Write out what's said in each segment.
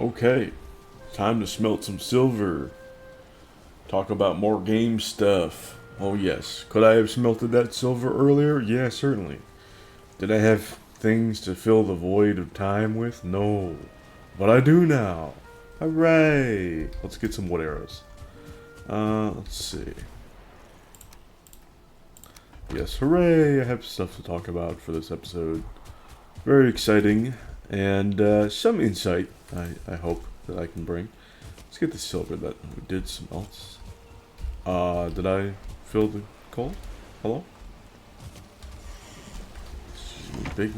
Okay, time to smelt some silver. Talk about more game stuff. Oh yes, could I have smelted that silver earlier? Yeah, certainly. Did I have things to fill the void of time with? No. But I do now. Hooray! Let's get some wood arrows. Let's see. Yes, hooray! I have stuff to talk about for this episode. Very exciting, and some insight, I hope, that I can bring. Let's get the silver that we did smelt. Did I fill the coal? Hello? Excuse me, big...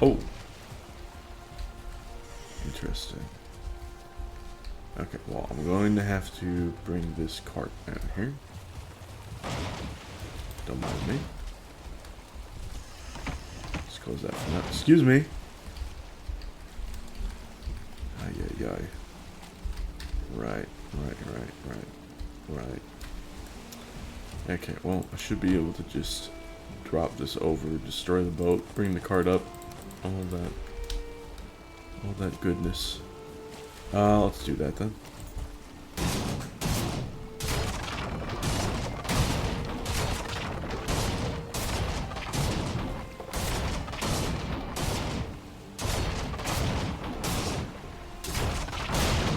Oh! Interesting. Okay, well, I'm going to have to bring this cart down here. Don't mind me. Let's close that for now. Excuse me! Ay, ay, ay. Right. Okay, well, I should be able to just drop this over, destroy the boat, bring the cart up, all that goodness. Let's do that then.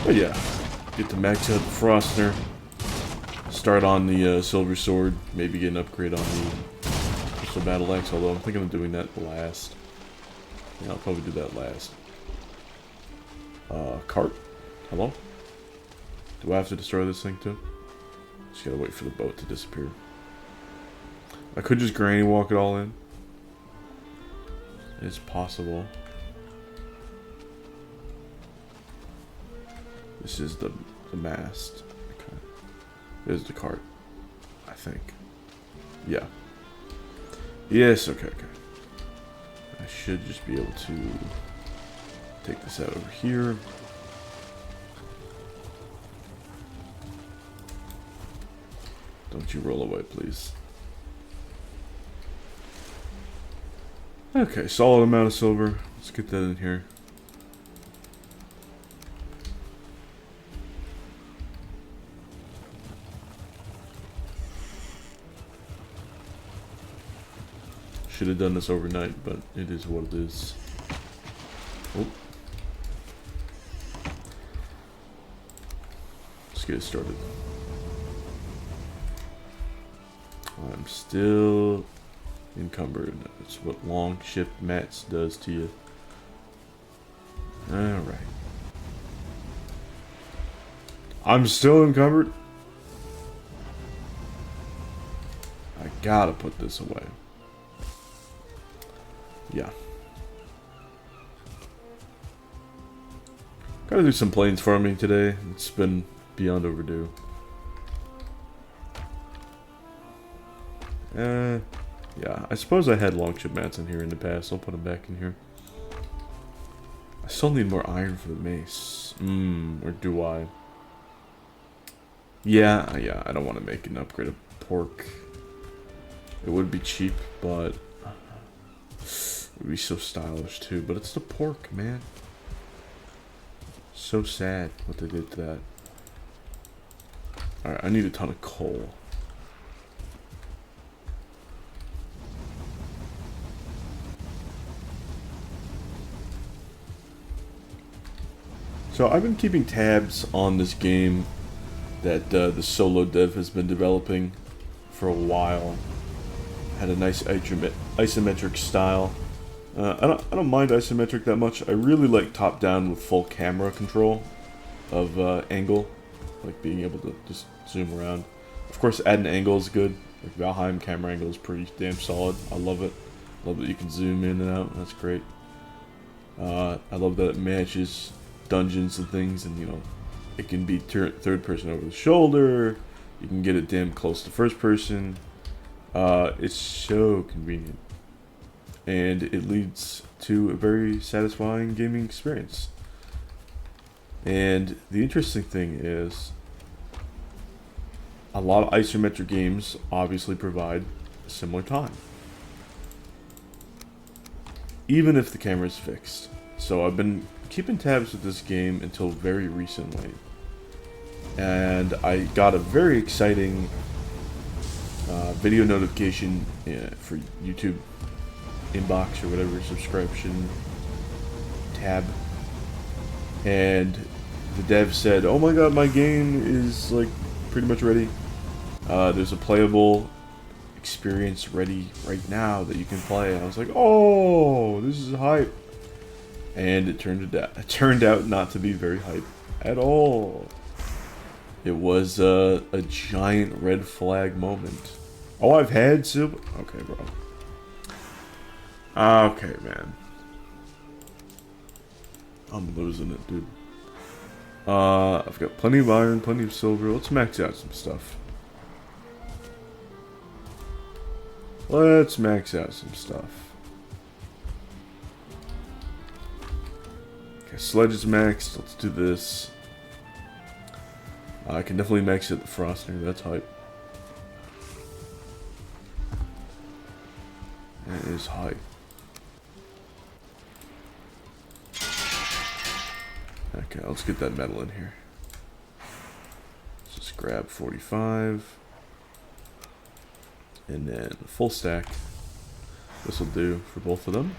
But yeah, get to max out the Frostner. Start on the Silver Sword. Maybe get an upgrade on the Crystal Battle Axe, although I'm thinking of doing that last. Yeah, I'll probably do that last. Cart? Hello? Do I have to destroy this thing too? Just gotta wait for the boat to disappear. I could just granny walk it all in. It's possible. This is the mast. Okay. There's the cart. I think. Yeah. Yes, okay. I should just be able to take this out over here. Don't you roll away, please. Okay, solid amount of silver. Let's get that in here. Should have done this overnight, but it is what it is. Oh. Let's get it started. I'm still encumbered. That's what long ship mats does to you. Alright. I'm still encumbered. I gotta put this away. Yeah. Gotta do some plains farming today. It's been beyond overdue. Yeah, I suppose I had longship mats in here in the past. I'll put them back in here. I still need more iron for the mace. Or do I? Yeah, I don't want to make an upgrade of pork. It would be cheap, but it would be so stylish too. But it's the pork, man. So sad what they did to that. Alright, I need a ton of coal. So I've been keeping tabs on this game that the solo dev has been developing for a while. Had a nice isometric style. I don't mind isometric that much. I really like top down with full camera control of angle, like being able to just zoom around. Of course, add an angle is good. Like Valheim camera angle is pretty damn solid. I love it. Love that you can zoom in and out. That's great. I love that it matches dungeons and things, and you know, it can be third person over the shoulder. You can get it damn close to first person. It's so convenient, and it leads to a very satisfying gaming experience. And the interesting thing is, a lot of isometric games obviously provide a similar time, even if the camera is fixed. So I've been keeping tabs with this game until very recently. And I got a very exciting video notification for YouTube inbox or whatever subscription tab. And the dev said, "Oh my god, my game is like pretty much ready. There's a playable experience ready right now that you can play." And I was like, "Oh, this is hype." And it turned out not to be very hype at all. It was a giant red flag moment. Oh, I've had super. Okay, bro. Okay, man. I'm losing it, dude. I've got plenty of iron, plenty of silver. Let's max out some stuff. Let's max out some stuff. Okay, sledge is maxed. Let's do this. I can definitely max out the Frostner. That's hype. That is hype. Okay, let's get that metal in here. Let's just grab 45. And then full stack. This will do for both of them.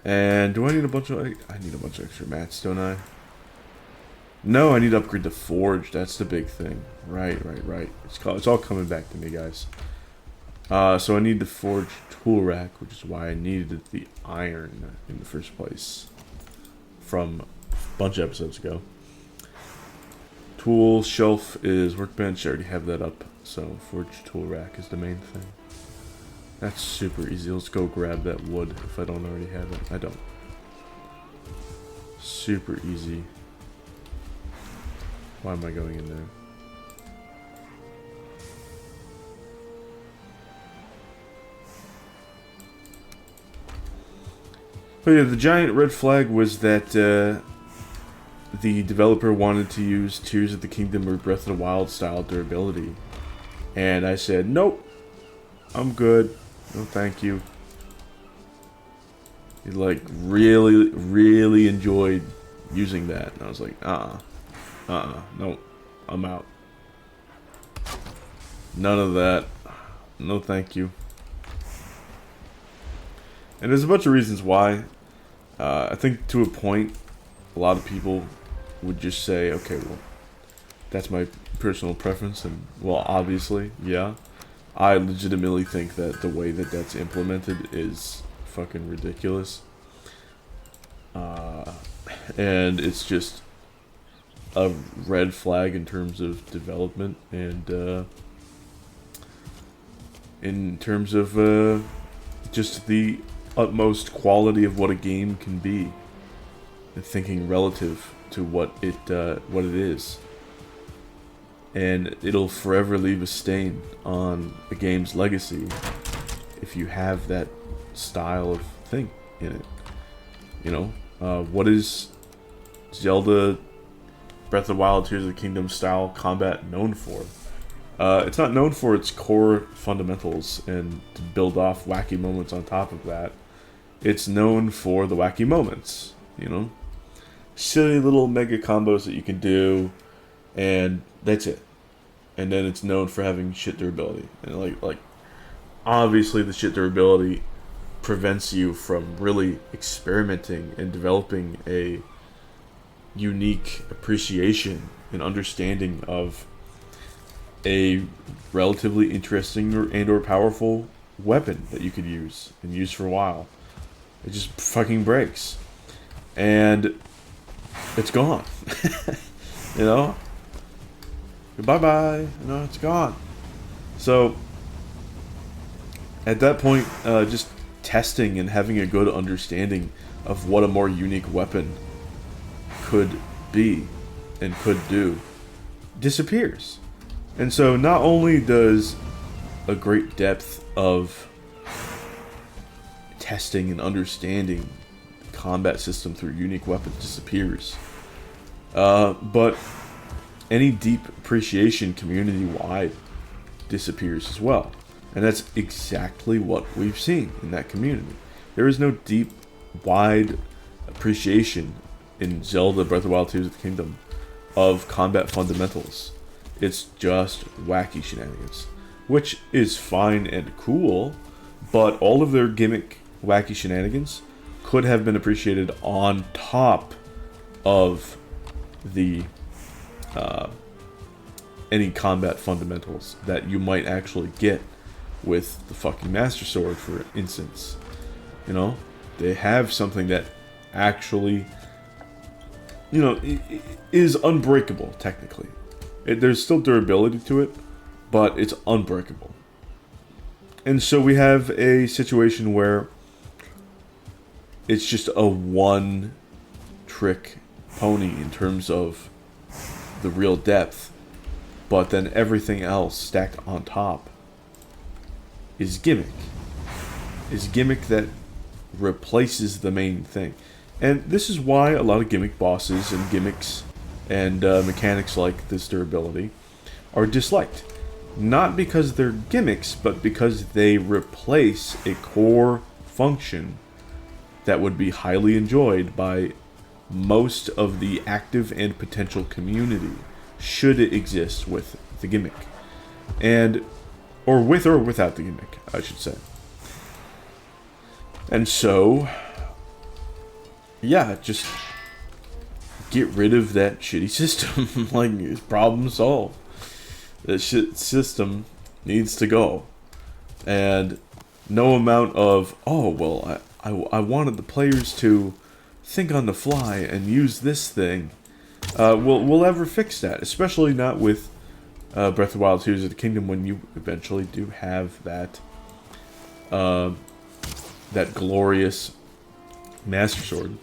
And do I need a bunch of... I need a bunch of extra mats, don't I? No, I need to upgrade the forge. That's the big thing. Right. It's all coming back to me, guys. So I need the forge tool rack, which is why I needed the iron in the first place. From a bunch of episodes ago. Tool shelf is workbench. I already have that up. So forge tool rack is the main thing. That's super easy. Let's go grab that wood if I don't already have it. I don't. Super easy. Why am I going in there? But yeah, the giant red flag was that the developer wanted to use Tears of the Kingdom or Breath of the Wild style durability. And I said, nope, I'm good. No, thank you. He like really enjoyed using that. And I was like, no, I'm out. None of that. No, thank you. And there's a bunch of reasons why. I think to a point, a lot of people would just say, okay, well, that's my personal preference, and well, obviously, yeah. I legitimately think that the way that that's implemented is fucking ridiculous. And it's just a red flag in terms of development and in terms of just the utmost quality of what a game can be, and thinking relative to what it is, and it'll forever leave a stain on a game's legacy if you have that style of thing in it. You know, what is Zelda Breath of the Wild Tears of the Kingdom style combat known for? It's not known for its core fundamentals and to build off wacky moments on top of that. It's known for the wacky moments, you know? Silly little mega combos that you can do, and that's it. And then it's known for having shit durability. And like obviously the shit durability prevents you from really experimenting and developing a unique appreciation and understanding of a relatively interesting or powerful weapon that you could use and use for a while. It just fucking breaks. And it's gone. You know? Bye-bye. You know, it's gone. So, at that point, just testing and having a good understanding of what a more unique weapon could be and could do disappears. And so not only does a great depth of testing and understanding the combat system through unique weapons disappears, but any deep appreciation community-wide disappears as well. And that's exactly what we've seen in that community. There is no deep, wide appreciation in Zelda Breath of the Wild Tears of the Kingdom of combat fundamentals. It's just wacky shenanigans, which is fine and cool, but all of their gimmick wacky shenanigans could have been appreciated on top of the any combat fundamentals that you might actually get with the fucking Master Sword, for instance. You know, they have something that actually, you know, is unbreakable, technically. There's still durability to it, but it's unbreakable. And so we have a situation where it's just a one-trick pony in terms of the real depth, but then everything else stacked on top is gimmick. Is gimmick that replaces the main thing. And this is why a lot of gimmick bosses and gimmicks and mechanics like this durability are disliked. Not because they're gimmicks, but because they replace a core function that would be highly enjoyed by most of the active and potential community, should it exist with the gimmick. And, or with or without the gimmick, I should say. And so, yeah, just get rid of that shitty system. Like, it's problem solved. That shit system needs to go. And no amount of, oh, well, I wanted the players to think on the fly and use this thing, will ever fix that. Especially not with Breath of the Wild Tears of the Kingdom, when you eventually do have that that glorious Master Sword.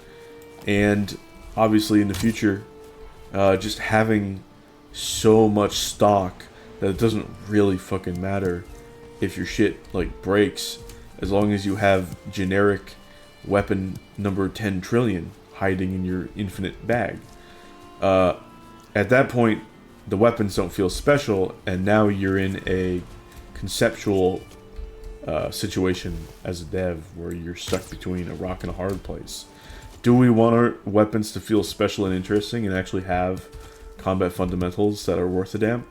And obviously in the future, just having so much stock that it doesn't really fucking matter if your shit like breaks, as long as you have generic weapon number 10 trillion hiding in your infinite bag. At that point, the weapons don't feel special, and now you're in a conceptual situation as a dev where you're stuck between a rock and a hard place. Do we want our weapons to feel special and interesting and actually have combat fundamentals that are worth a damn,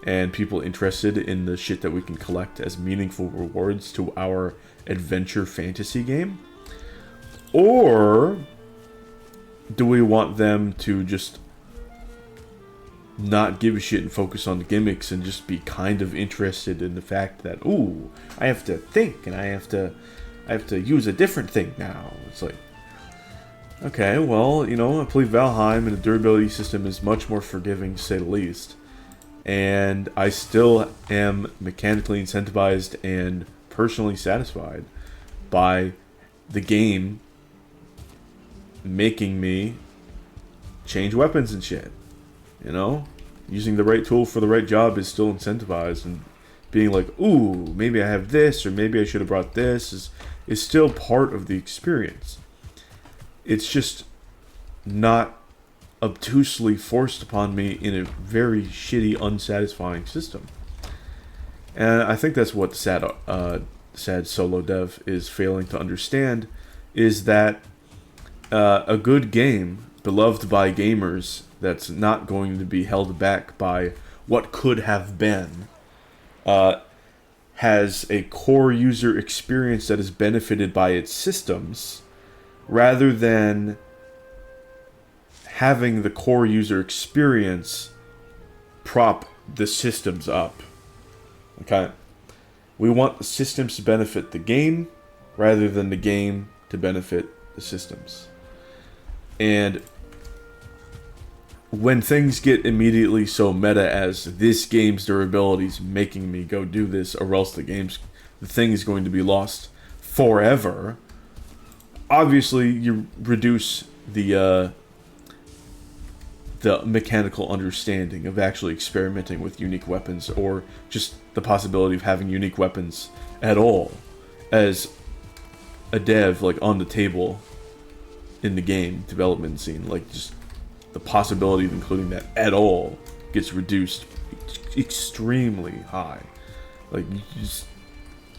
and people interested in the shit that we can collect as meaningful rewards to our adventure fantasy game? Or do we want them to just not give a shit and focus on the gimmicks and just be kind of interested in the fact that, ooh, I have to think and I have to use a different thing now? It's like, okay, well, you know, I play Valheim and the durability system is much more forgiving, to say the least. And I still am mechanically incentivized and personally satisfied by the game making me change weapons and shit. You know? Using the right tool for the right job is still incentivized, and being like, ooh, maybe I have this, or maybe I should have brought this, is still part of the experience. It's just not obtusely forced upon me in a very shitty, unsatisfying system. And I think that's what sad solo dev is failing to understand, is that a good game, beloved by gamers, that's not going to be held back by what could have been, has a core user experience that is benefited by its systems, rather than having the core user experience prop the systems up. Okay? We want the systems to benefit the game, rather than the game to benefit the systems. And when things get immediately so meta as this game's durability is making me go do this, or else the thing is going to be lost forever, obviously you reduce the mechanical understanding of actually experimenting with unique weapons, or just the possibility of having unique weapons at all as a dev, like, on the table in the game development scene. Like, just the possibility of including that at all gets reduced extremely high. Like, just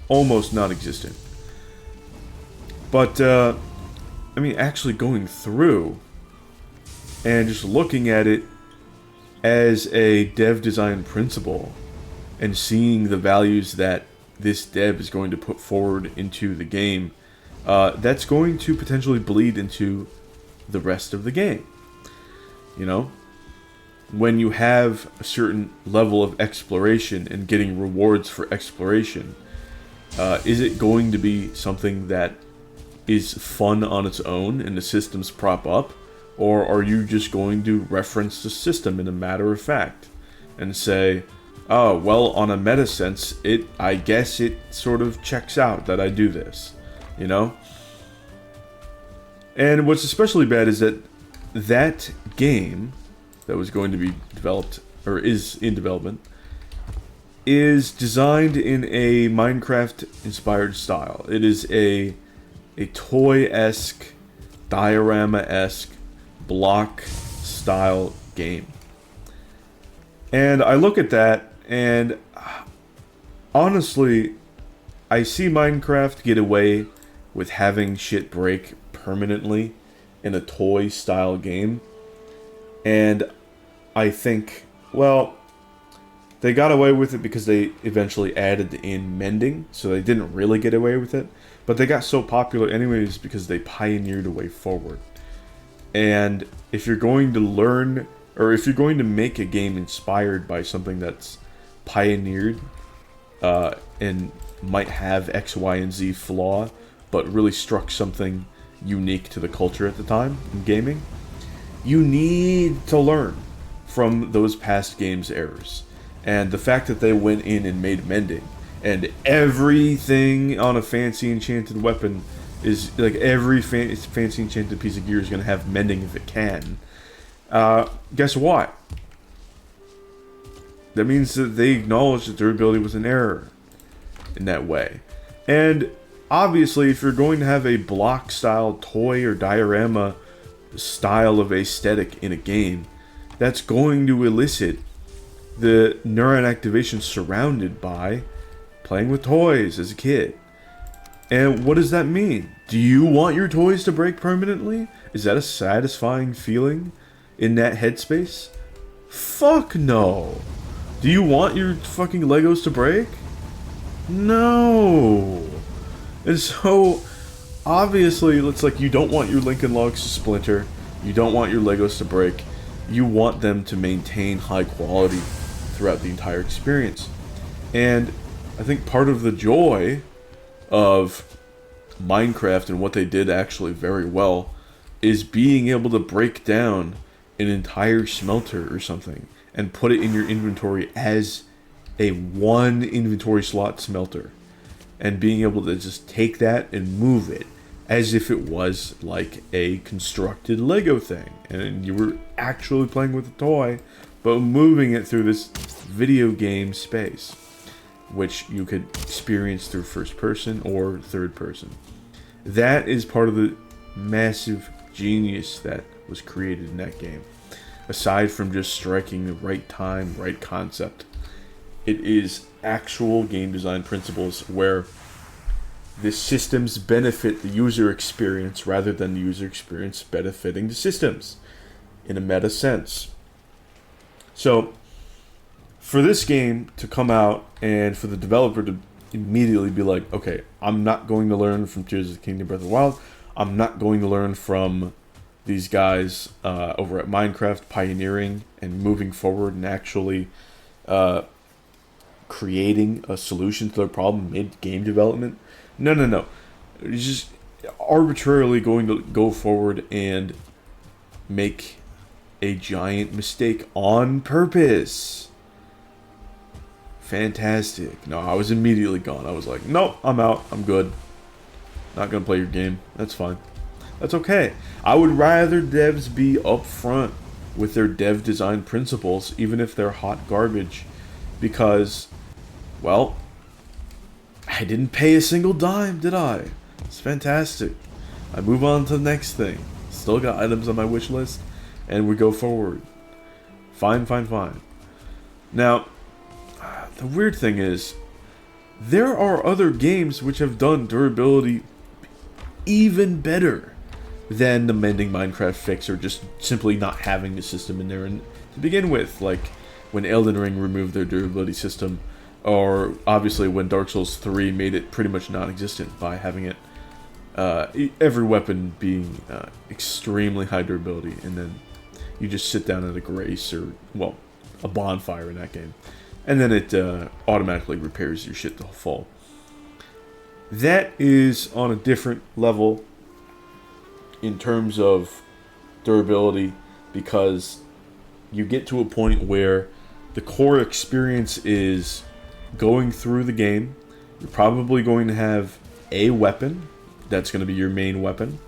almost non-existent. But I mean, actually going through and just looking at it as a dev design principle and seeing the values that this dev is going to put forward into the game, that's going to potentially bleed into the rest of the game. You know? When you have a certain level of exploration and getting rewards for exploration, is it going to be something that is fun on its own and the systems prop up? Or are you just going to reference the system in a matter of fact and say, oh, well, on a meta sense, I guess it sort of checks out that I do this, you know? And what's especially bad is that game that was going to be developed, or is in development, is designed in a Minecraft-inspired style. It is a toy-esque, diorama-esque, block-style game. And I look at that, and honestly, I see Minecraft get away with having shit break permanently in a toy-style game. And I think, well, they got away with it because they eventually added in mending, so they didn't really get away with it. But they got so popular anyways because they pioneered a way forward. And if you're going to learn, or if you're going to make a game inspired by something that's pioneered and might have X, Y, and Z flaw, but really struck something unique to the culture at the time in gaming, you need to learn from those past games' errors. And the fact that they went in and made mending, and everything on a fancy enchanted weapon is, like, every fancy enchanted piece of gear is going to have mending if it can. Guess what? That means that they acknowledge that durability was an error in that way. And obviously, if you're going to have a block-style toy or diorama style of aesthetic in a game, that's going to elicit the neuron activation surrounded by playing with toys as a kid. And what does that mean? Do you want your toys to break permanently? Is that a satisfying feeling in that headspace? Fuck no. Do you want your fucking Legos to break? No. And so, obviously, it's like you don't want your Lincoln Logs to splinter. You don't want your Legos to break. You want them to maintain high quality throughout the entire experience. And I think part of the joy of Minecraft and what they did actually very well is being able to break down an entire smelter or something and put it in your inventory as a one inventory slot smelter, and being able to just take that and move it as if it was like a constructed Lego thing, and you were actually playing with a toy but moving it through this video game space, which you could experience through first person or third person. That is part of the massive genius that was created in that game. Aside from just striking the right time, right concept, it is actual game design principles where the systems benefit the user experience rather than the user experience benefiting the systems in a meta sense. So, for this game to come out and for the developer to immediately be like, okay, I'm not going to learn from Tears of the Kingdom Breath of the Wild, I'm not going to learn from these guys over at Minecraft pioneering and moving forward and actually creating a solution to their problem mid-game development. No. It's just arbitrarily going to go forward and make a giant mistake on purpose. Fantastic. No, I was immediately gone. I was like, nope, I'm out. I'm good. Not gonna play your game. That's fine. That's okay. I would rather devs be upfront with their dev design principles, even if they're hot garbage, because, well, I didn't pay a single dime, did I? It's fantastic. I move on to the next thing. Still got items on my wish list, and we go forward. Fine. Now, the weird thing is, there are other games which have done durability even better than the mending Minecraft fix, or just simply not having the system in there. And to begin with, like when Elden Ring removed their durability system, or obviously when Dark Souls 3 made it pretty much non-existent by having it every weapon being extremely high durability, and then you just sit down at a grace, or well, a bonfire in that game, and then it automatically repairs your shit to full. That is on a different level in terms of durability, because you get to a point where the core experience is going through the game. You're probably going to have a weapon that's going to be your main weapon,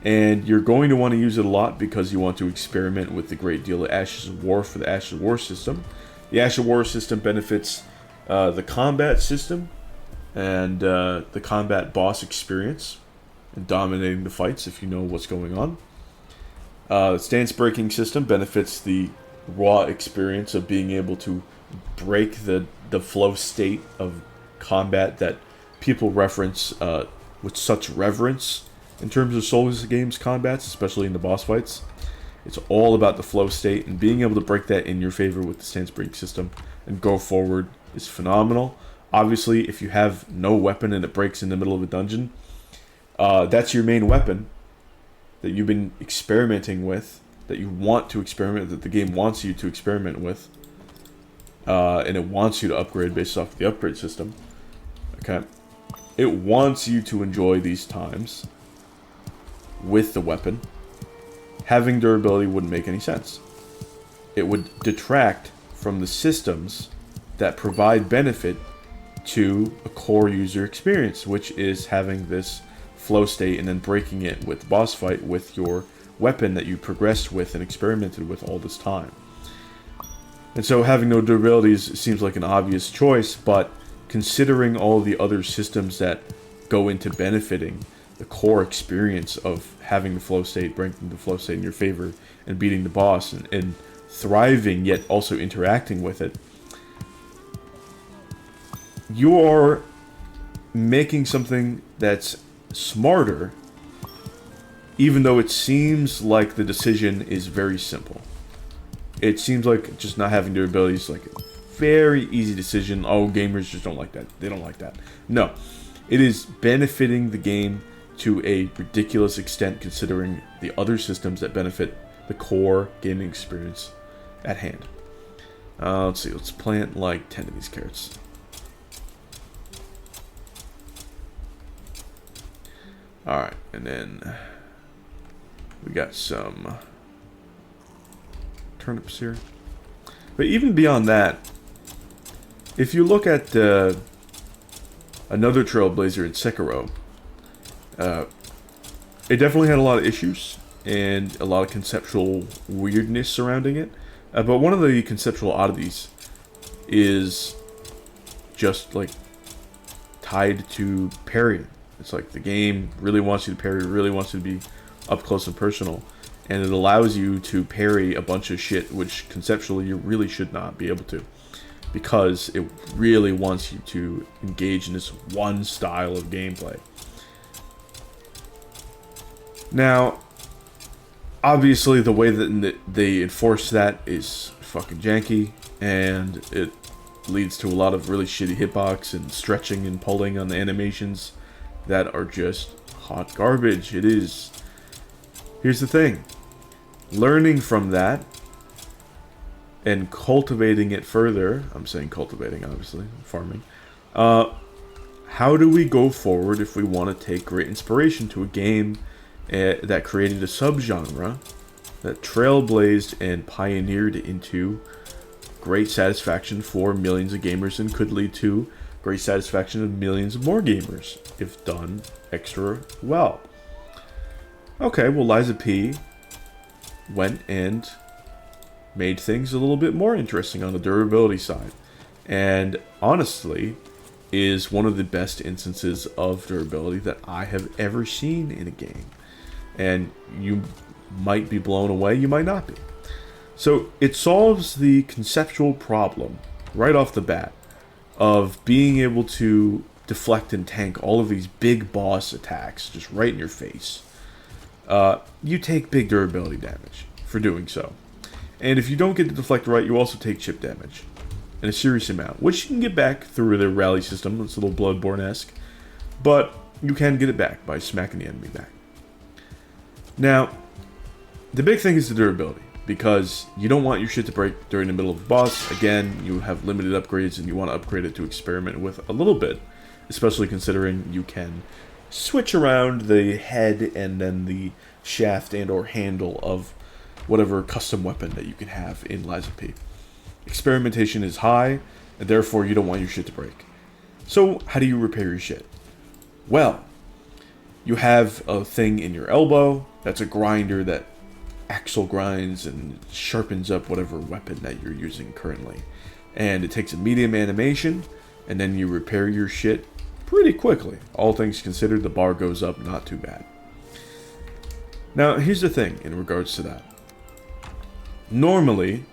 and you're going to want to use it a lot because you want to experiment with the great deal of Ashes of War for the Ashes of War system. The Ashes of War system benefits the combat system and the combat boss experience and dominating the fights if you know what's going on. The stance breaking system benefits the raw experience of being able to break the flow state of combat that people reference with such reverence in terms of Souls games combats, especially in the boss fights. It's all about the flow state, and being able to break that in your favor with the stance break system and go forward is phenomenal. Obviously, if you have no weapon and it breaks in the middle of a dungeon, that's your main weapon that you've been experimenting with, that you want to experiment, that the game wants you to experiment with, and it wants you to upgrade based off the upgrade system. Okay, it wants you to enjoy these times with the weapon. Having durability wouldn't make any sense. It would detract from the systems that provide benefit to a core user experience, which is having this flow state and then breaking it with the boss fight with your weapon that you progressed with and experimented with all this time. And so having no durabilities seems like an obvious choice, but considering all the other systems that go into benefiting the core experience of having the flow state, breaking the flow state in your favor, and beating the boss, and thriving yet also interacting with it, you are making something that's smarter, even though it seems like the decision is very simple. It seems like just not having durability is like a very easy decision. Oh, gamers just don't like that. They don't like that. No. It is benefiting the game to a ridiculous extent, considering the other systems that benefit the core gaming experience at hand. Let's see. Let's plant like 10 of these carrots. Alright, and then we got some turnips here. But even beyond that, if you look at another Trailblazer in Sekiro, it definitely had a lot of issues and a lot of conceptual weirdness surrounding it. But one of the conceptual oddities is just like tied to parrying. It's like the game really wants you to parry, really wants you to be up close and personal, and it allows you to parry a bunch of shit which conceptually you really should not be able to, because it really wants you to engage in this one style of gameplay. Now, obviously the way that they enforce that is fucking janky, and it leads to a lot of really shitty hitbox and stretching and pulling on the animations that are just hot garbage. It is. Here's the thing. Learning from that and cultivating it further. I'm saying cultivating, obviously. Farming. How do we go forward if we want to take great inspiration to a game that created a subgenre that trailblazed and pioneered into great satisfaction for millions of gamers and could lead to great satisfaction of millions of more gamers if done extra well? Okay, well, Liza P went and made things a little bit more interesting on the durability side, and honestly is one of the best instances of durability that I have ever seen in a game. And you might be blown away, you might not be. So it solves the conceptual problem right off the bat of being able to deflect and tank all of these big boss attacks just right in your face. you take big durability damage for doing so. And if you don't get the deflect right, you also take chip damage. In a serious amount, which you can get back through their rally system. It's a little Bloodborne-esque. But you can get it back by smacking the enemy back. Now, the big thing is the durability, because you don't want your shit to break during the middle of a boss. Again, you have limited upgrades and you want to upgrade it to experiment with a little bit, especially considering you can switch around the head and then the shaft and or handle of whatever custom weapon that you can have in Lies of P. Experimentation is high, and therefore you don't want your shit to break. So, how do you repair your shit? Well, you have a thing in your elbow that's a grinder that axle grinds and sharpens up whatever weapon that you're using currently. And it takes a medium animation, and then you repair your shit pretty quickly. All things considered, the bar goes up not too bad. Now, here's the thing in regards to that. Normally,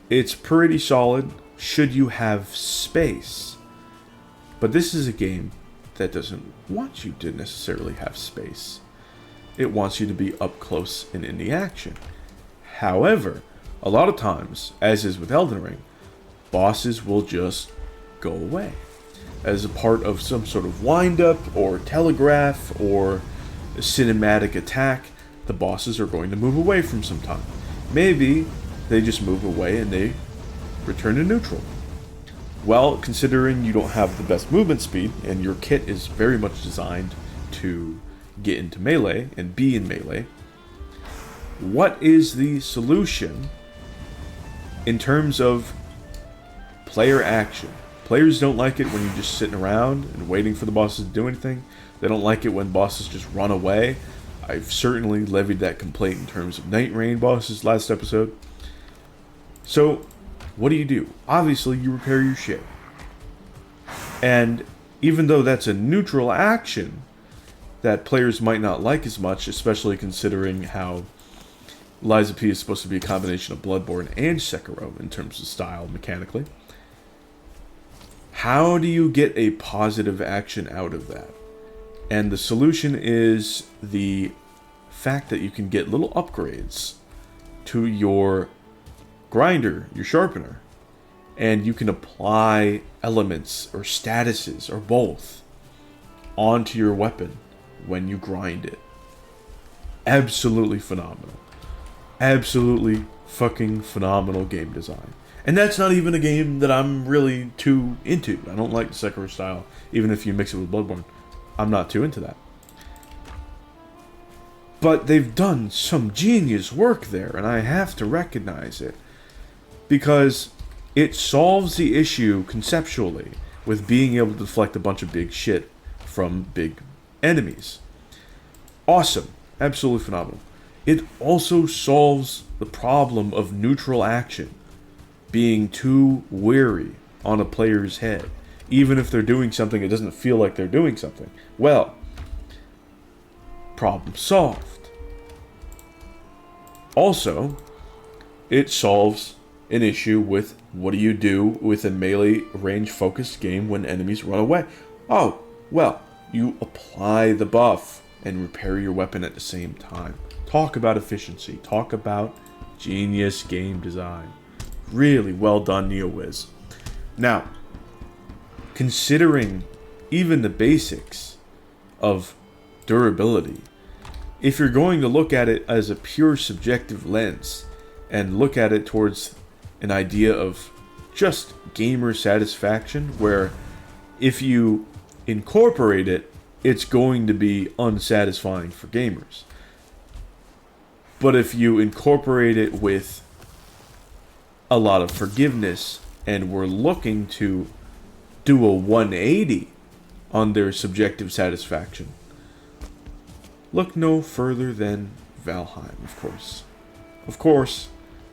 it's pretty solid should you have space. But this is a game that doesn't want you to necessarily have space. It wants you to be up close and in the action. However, a lot of times, as is with Elden Ring, bosses will just go away. As a part of some sort of wind-up or telegraph or a cinematic attack, the bosses are going to move away from some time. Maybe they just move away and they return to neutral. Well, considering you don't have the best movement speed and your kit is very much designed to get into melee and be in melee, what is the solution in terms of player action? Players don't like it when you're just sitting around and waiting for the bosses to do anything. They don't like it when bosses just run away. I've certainly levied that complaint in terms of Night Rain bosses last episode. So, what do? Obviously, you repair your shit. And even though that's a neutral action that players might not like as much, especially considering how Lies of P is supposed to be a combination of Bloodborne and Sekiro in terms of style mechanically, how do you get a positive action out of that? And the solution is the fact that you can get little upgrades to your grinder, your sharpener, and you can apply elements or statuses or both onto your weapon when you grind it. Absolutely phenomenal. Absolutely fucking phenomenal game design. And that's not even a game that I'm really too into. I don't like the Sekiro style, even if you mix it with Bloodborne. I'm not too into that. But they've done some genius work there, and I have to recognize it. Because it solves the issue conceptually with being able to deflect a bunch of big shit from big enemies. Awesome. Absolutely phenomenal. It also solves the problem of neutral action being too weary on a player's head. Even if they're doing something, it doesn't feel like they're doing something. Well, problem solved. Also, it solves an issue with what do you do with a melee range focused game when enemies run away. Oh, well, you apply the buff and repair your weapon at the same time. Talk about efficiency. Talk about genius game design. Really well done, NeoWiz. Now, considering even the basics of durability, if you're going to look at it as a pure subjective lens and look at it towards an idea of just gamer satisfaction, where if you incorporate it, it's going to be unsatisfying for gamers. But if you incorporate it with a lot of forgiveness and we're looking to do a 180 on their subjective satisfaction, look no further than Valheim, of course. Of course,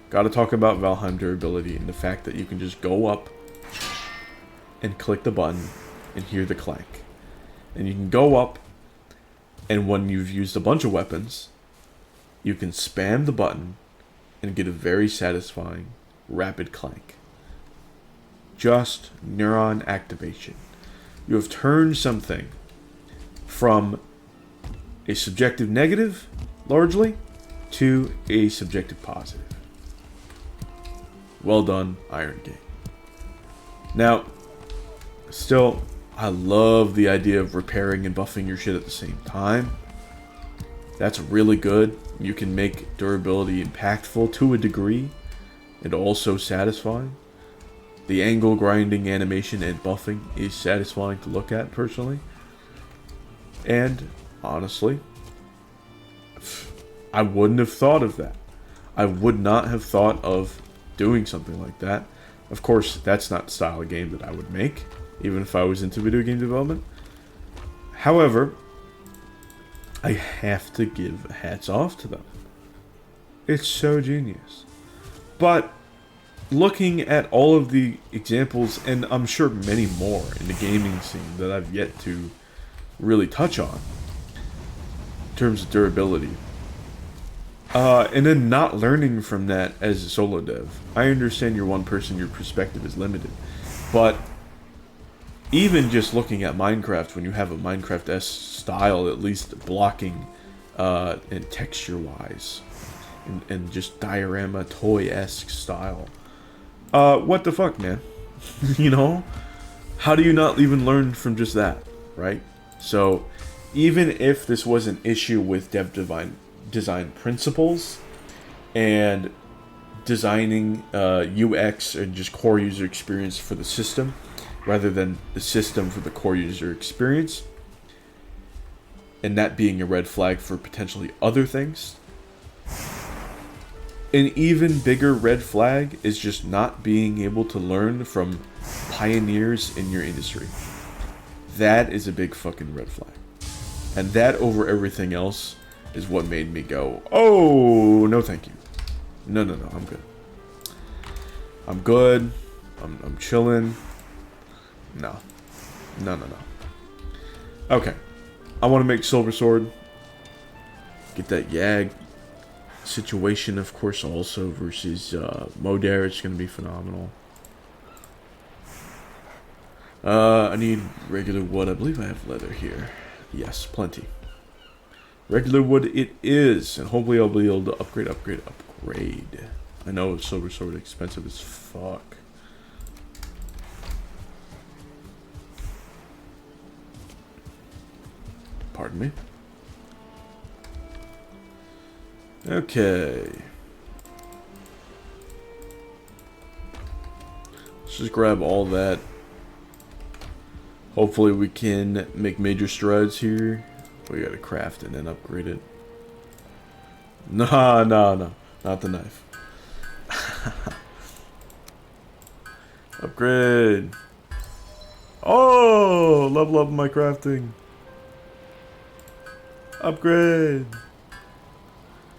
gotta talk about Valheim durability and the fact that you can just go up and click the button and hear the clank. And you can go up, and when you've used a bunch of weapons, you can spam the button and get a very satisfying, rapid clank. Just neuron activation. You have turned something from a subjective negative largely to a subjective positive. Well done, Iron Gate. Now, still, I love the idea of repairing and buffing your shit at the same time. That's really good. You can make durability impactful to a degree and also satisfying. The angle grinding animation and buffing is satisfying to look at, personally. And, honestly, I wouldn't have thought of that. I would not have thought of doing something like that. Of course, that's not the style of game that I would make, even if I was into video game development. However, I have to give hats off to them. It's so genius. But looking at all of the examples, and I'm sure many more in the gaming scene that I've yet to really touch on, in terms of durability, and then not learning from that as a solo dev. I understand you're one person, your perspective is limited, but even just looking at Minecraft, when you have a Minecraft-esque style, at least blocking and texture-wise, and just diorama toy-esque style, what the fuck, man? You know? How do you not even learn from just that, right? So, even if this was an issue with design principles and designing UX and just core user experience for the system, rather than the system for the core user experience, and that being a red flag for potentially other things, an even bigger red flag is just not being able to learn from pioneers in your industry. That is a big fucking red flag. And that over everything else is what made me go, oh, no thank you. No, I'm good. I'm good. I'm chilling. No. Okay. I want to make Silver Sword. Get that Yag situation, of course, also versus Modare. It's going to be phenomenal. I need regular wood. I believe I have leather here. Yes, plenty. Regular wood it is. And hopefully I'll be able to upgrade. I know Silver Sword is expensive as fuck. Pardon me. Okay. Let's just grab all that. Hopefully we can make major strides here. We gotta craft and then upgrade it. No. Not the knife. Upgrade. Oh, level up my crafting. Upgrade.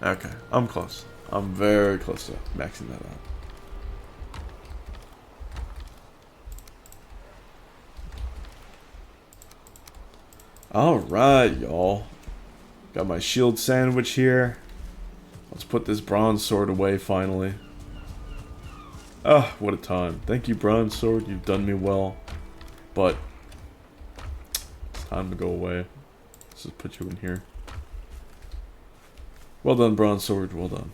Okay, I'm close. I'm very close to maxing that out. Alright, y'all. Got my shield sandwich here. Let's put this bronze sword away finally. Ah, what a time. Thank you, bronze sword. You've done me well. But it's time to go away. Let's just put you in here. Well done, bronze sword. Well done.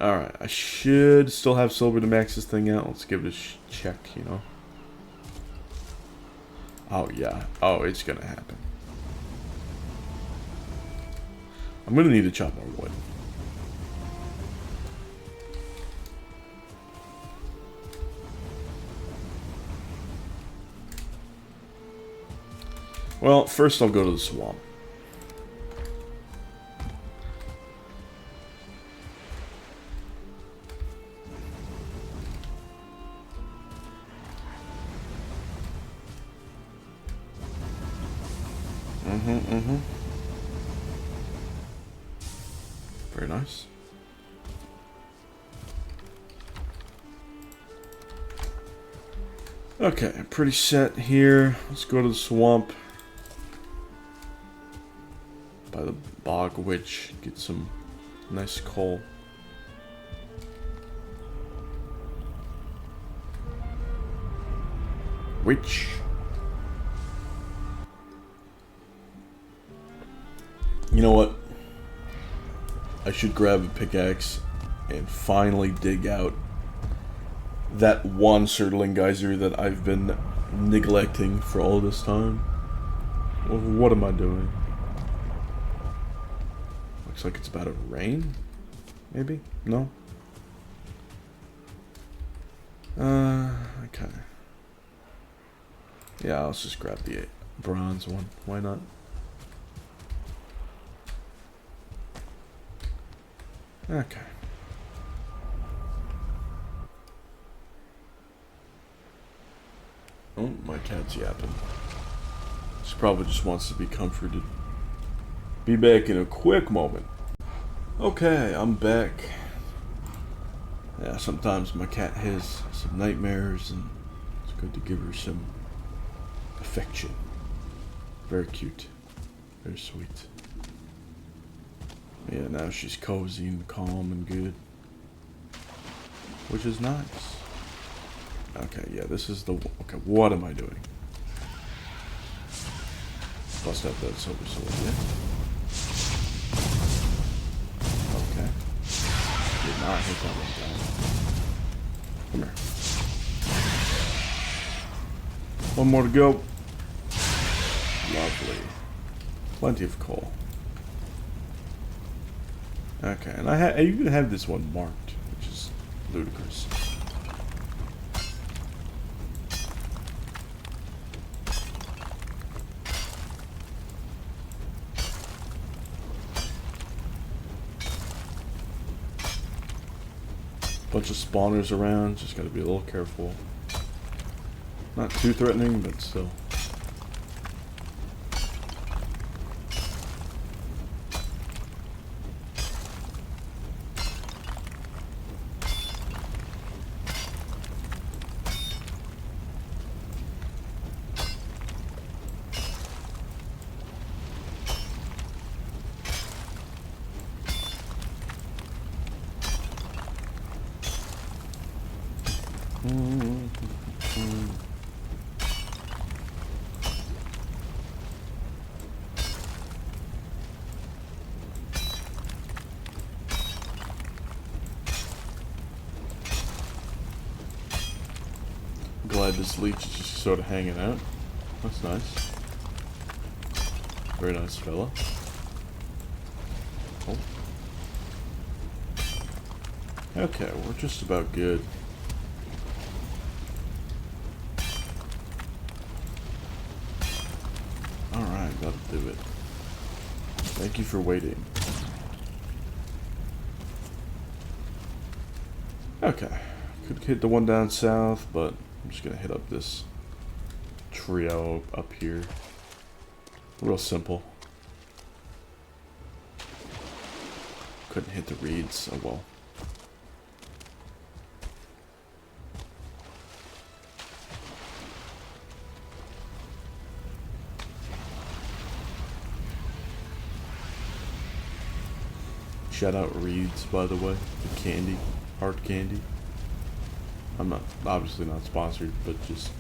Alright, I should still have silver to max this thing out. Let's give it a check, you know. Oh, yeah. Oh, it's gonna happen. I'm gonna need to chop more wood. Well, first I'll go to the swamp. Very nice. Okay, I'm pretty set here. Let's go to the swamp. By the bog witch. Get some nice coal. Witch. You know what? I should grab a pickaxe and finally dig out that one Surtling geyser that I've been neglecting for all this time. Well, what am I doing? Looks like it's about to rain? Maybe? No? Okay. Yeah, let's just grab the bronze one. Why not? Okay. Oh, my cat's yapping. She probably just wants to be comforted. Be back in a quick moment. Okay, I'm back. Yeah, sometimes my cat has some nightmares, and it's good to give her some affection. Very cute. Very sweet. Yeah, now she's cozy and calm and good. Which is nice. Okay, yeah, this is the... Okay, what am I doing? Bust out that silver sword, yeah? Okay. Did not hit that one down. Come here. One more to go. Lovely. Plenty of coal. Okay, and I even have this one marked, which is ludicrous. Bunch of spawners around, just gotta be a little careful. Not too threatening, but still. Glad this leech is just sort of hanging out. That's nice. Very nice fella. Oh. Okay, we're just about good. Alright, that'll do it. Thank you for waiting. Okay. Could hit the one down south, but I'm just gonna hit up this trio up here. Real simple. Couldn't hit the reeds, oh well. Shout out reeds, by the way. The candy, hard candy. I'm not, obviously not sponsored, but just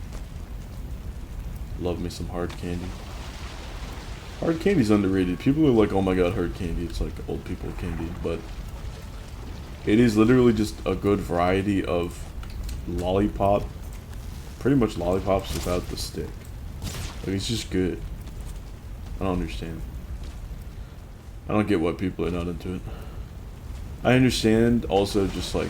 love me some hard candy. Hard candy's underrated. People are like, oh my god, hard candy. It's like old people candy, but it is literally just a good variety of lollipop. Pretty much lollipops without the stick. Like, it's just good. I don't understand. I don't get why people are not into it. I understand also just like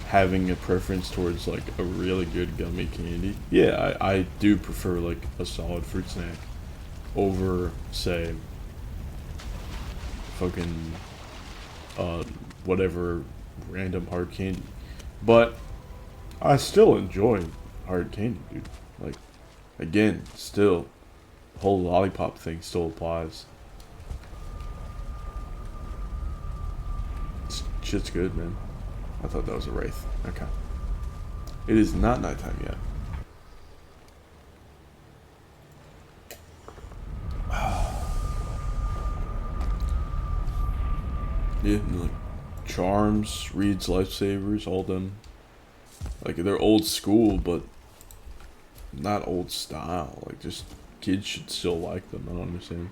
having a preference towards like a really good gummy candy. Yeah, I do prefer like a solid fruit snack over, say, fucking whatever random hard candy. But I still enjoy hard candy, dude. Like, again, still, the whole lollipop thing still applies. Shit's good, man. I thought that was a wraith. Okay. It is not nighttime yet. Yeah, like charms, reeds, lifesavers, all them. Like, they're old school, but not old style. Like, just kids should still like them. I don't understand.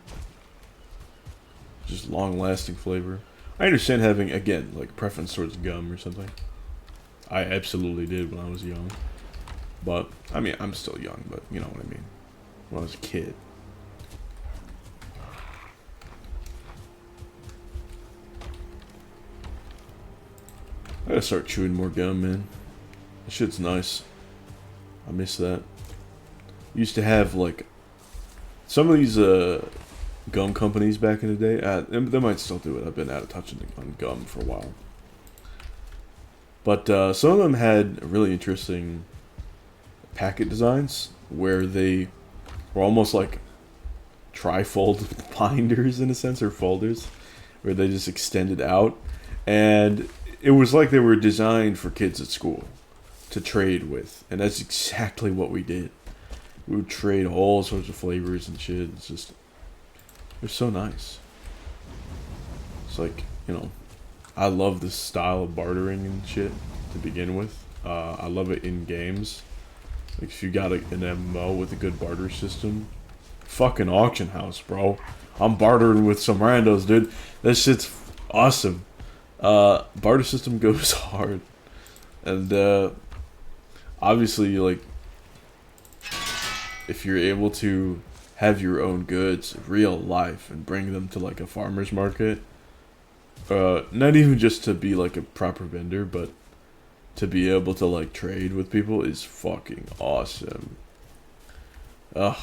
Just long-lasting flavor. I understand having, again, like preference towards gum or something. I absolutely did when I was young. But, I mean, I'm still young, but you know what I mean. When I was a kid. I gotta start chewing more gum, man. That shit's nice. I miss that. Used to have, like, some of these, gum companies back in the day. They might still do it. I've been out of touch on gum for a while. But, some of them had really interesting packet designs where they were almost like trifold binders in a sense, or folders, where they just extended out. And it was like they were designed for kids at school to trade with. And that's exactly what we did. We would trade all sorts of flavors and shit. It's just, they're so nice. It's like, you know, I love this style of bartering and shit to begin with. I love it in games. Like, if you got an MMO with a good barter system, fucking auction house, bro. I'm bartering with some randos, dude. That shit's awesome. Barter system goes hard. And, obviously, like, if you're able to have your own goods, real life, and bring them to, like, a farmer's market, not even just to be, like, a proper vendor, but to be able to, like, trade with people is fucking awesome. Ugh.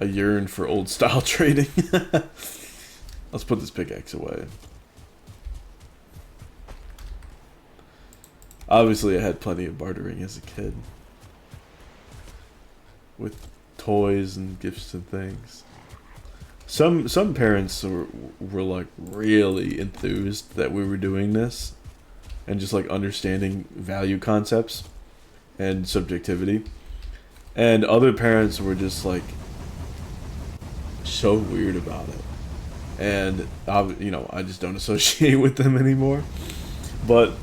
I yearn for old style trading. Let's put this pickaxe away. Obviously, I had plenty of bartering as a kid. With toys and gifts and things. Some parents were like really enthused that we were doing this. And just like understanding value concepts and subjectivity. And other parents were just like so weird about it. And you know, I just don't associate with them anymore. But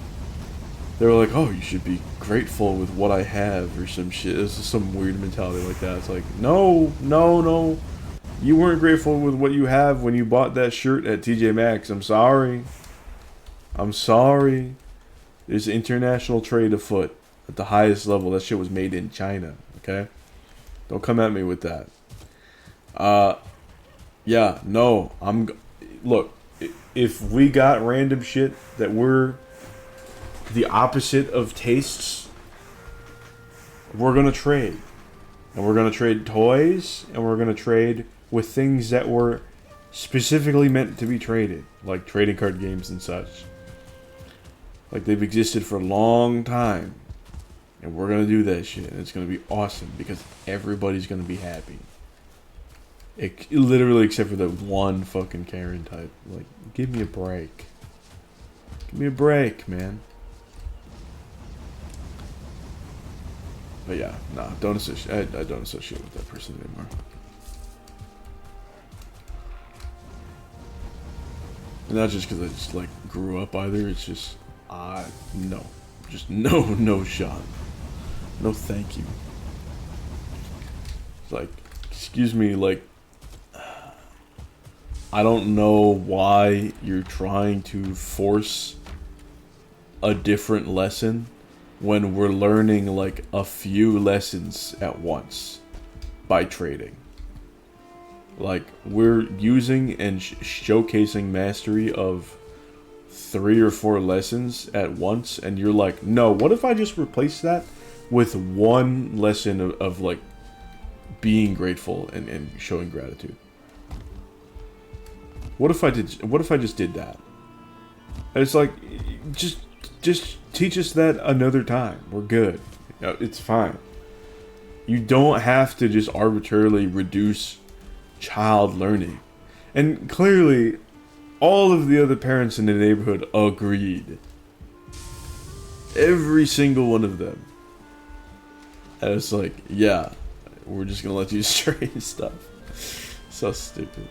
they were like, oh, you should be grateful with what I have or some shit. It's just some weird mentality like that. It's like, no. You weren't grateful with what you have when you bought that shirt at TJ Maxx. I'm sorry. There's international trade afoot at the highest level. That shit was made in China, okay? Don't come at me with that. Yeah, no. Look, if we got random shit that we're the opposite of tastes, we're gonna trade. And we're gonna trade toys, and we're gonna trade with things that were specifically meant to be traded, like trading card games and such. Like, they've existed for a long time. And we're gonna do that shit. And it's gonna be awesome because everybody's gonna be happy. Literally, except for the one fucking Karen type. Like, give me a break. Give me a break, man. But yeah, nah, don't associate. I don't associate with that person anymore. And not just because I just, like, grew up either. It's just... no. Just no shot. No thank you. It's like, excuse me, like, I don't know why you're trying to force a different lesson when we're learning, like, a few lessons at once by trading. Like, we're using and showcasing mastery of 3 or 4 lessons at once, and you're like, no, what if I just replace that with one lesson of like being grateful and showing gratitude? What if I just did that? And it's like, just teach us that another time. We're good. You know, it's fine. You don't have to just arbitrarily reduce child learning. And clearly, all of the other parents in the neighborhood agreed. Every single one of them. And it's like, yeah, we're just gonna let you trade stuff. So stupid.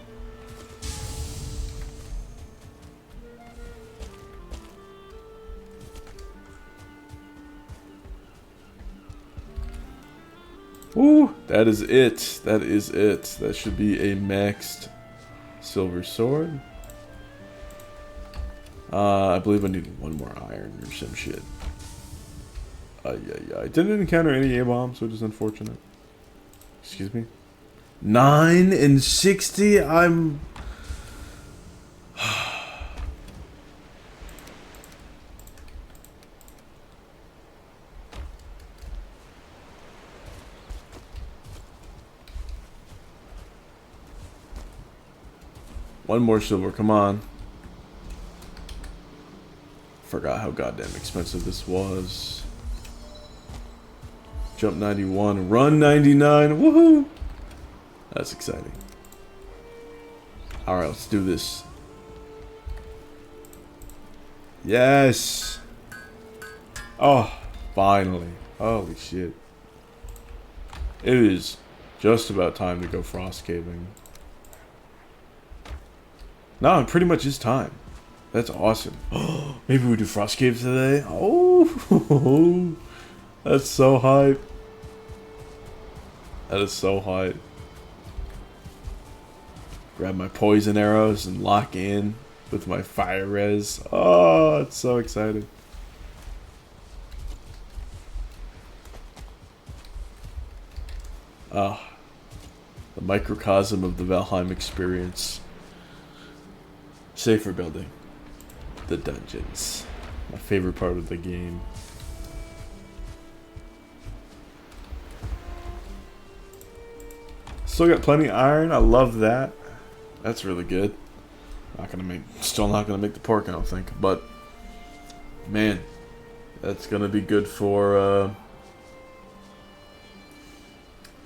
Woo! That is it. That should be a maxed silver sword. I believe I need one more iron or some shit. Yeah. I didn't encounter any A-bombs, which is unfortunate. Excuse me. 9 and 60? I'm... One more silver, come on. Forgot how goddamn expensive this was. Jump 91, run 99, woohoo! That's exciting. Alright, let's do this. Yes! Oh, finally. Holy shit. It is just about time to go frost caving. No, it pretty much is time. That's awesome. Maybe we do frost cave today? Oh, that's so hype. That is so hype. Grab my poison arrows and lock in with my fire res. Oh, it's so exciting. Ah, the microcosm of the Valheim experience. Safer building. The dungeons. My favorite part of the game. Still got plenty of iron. I love that. That's really good. Still not gonna make the pork, I don't think. But man, that's gonna be good for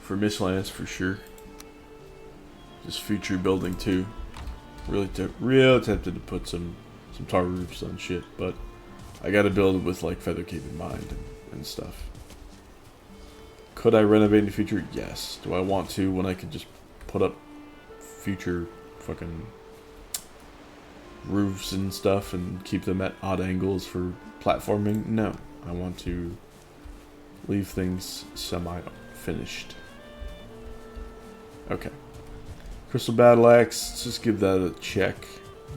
Mishlands for sure. Just future building too. Real tempted to put some tar roofs on shit, but I gotta build with like Feather Cave in mind and stuff. Could I renovate in the future? Yes. Do I want to when I could just put up future fucking roofs and stuff and keep them at odd angles for platforming? No. I want to leave things semi-finished. Okay. Crystal Battle Axe, let's just give that a check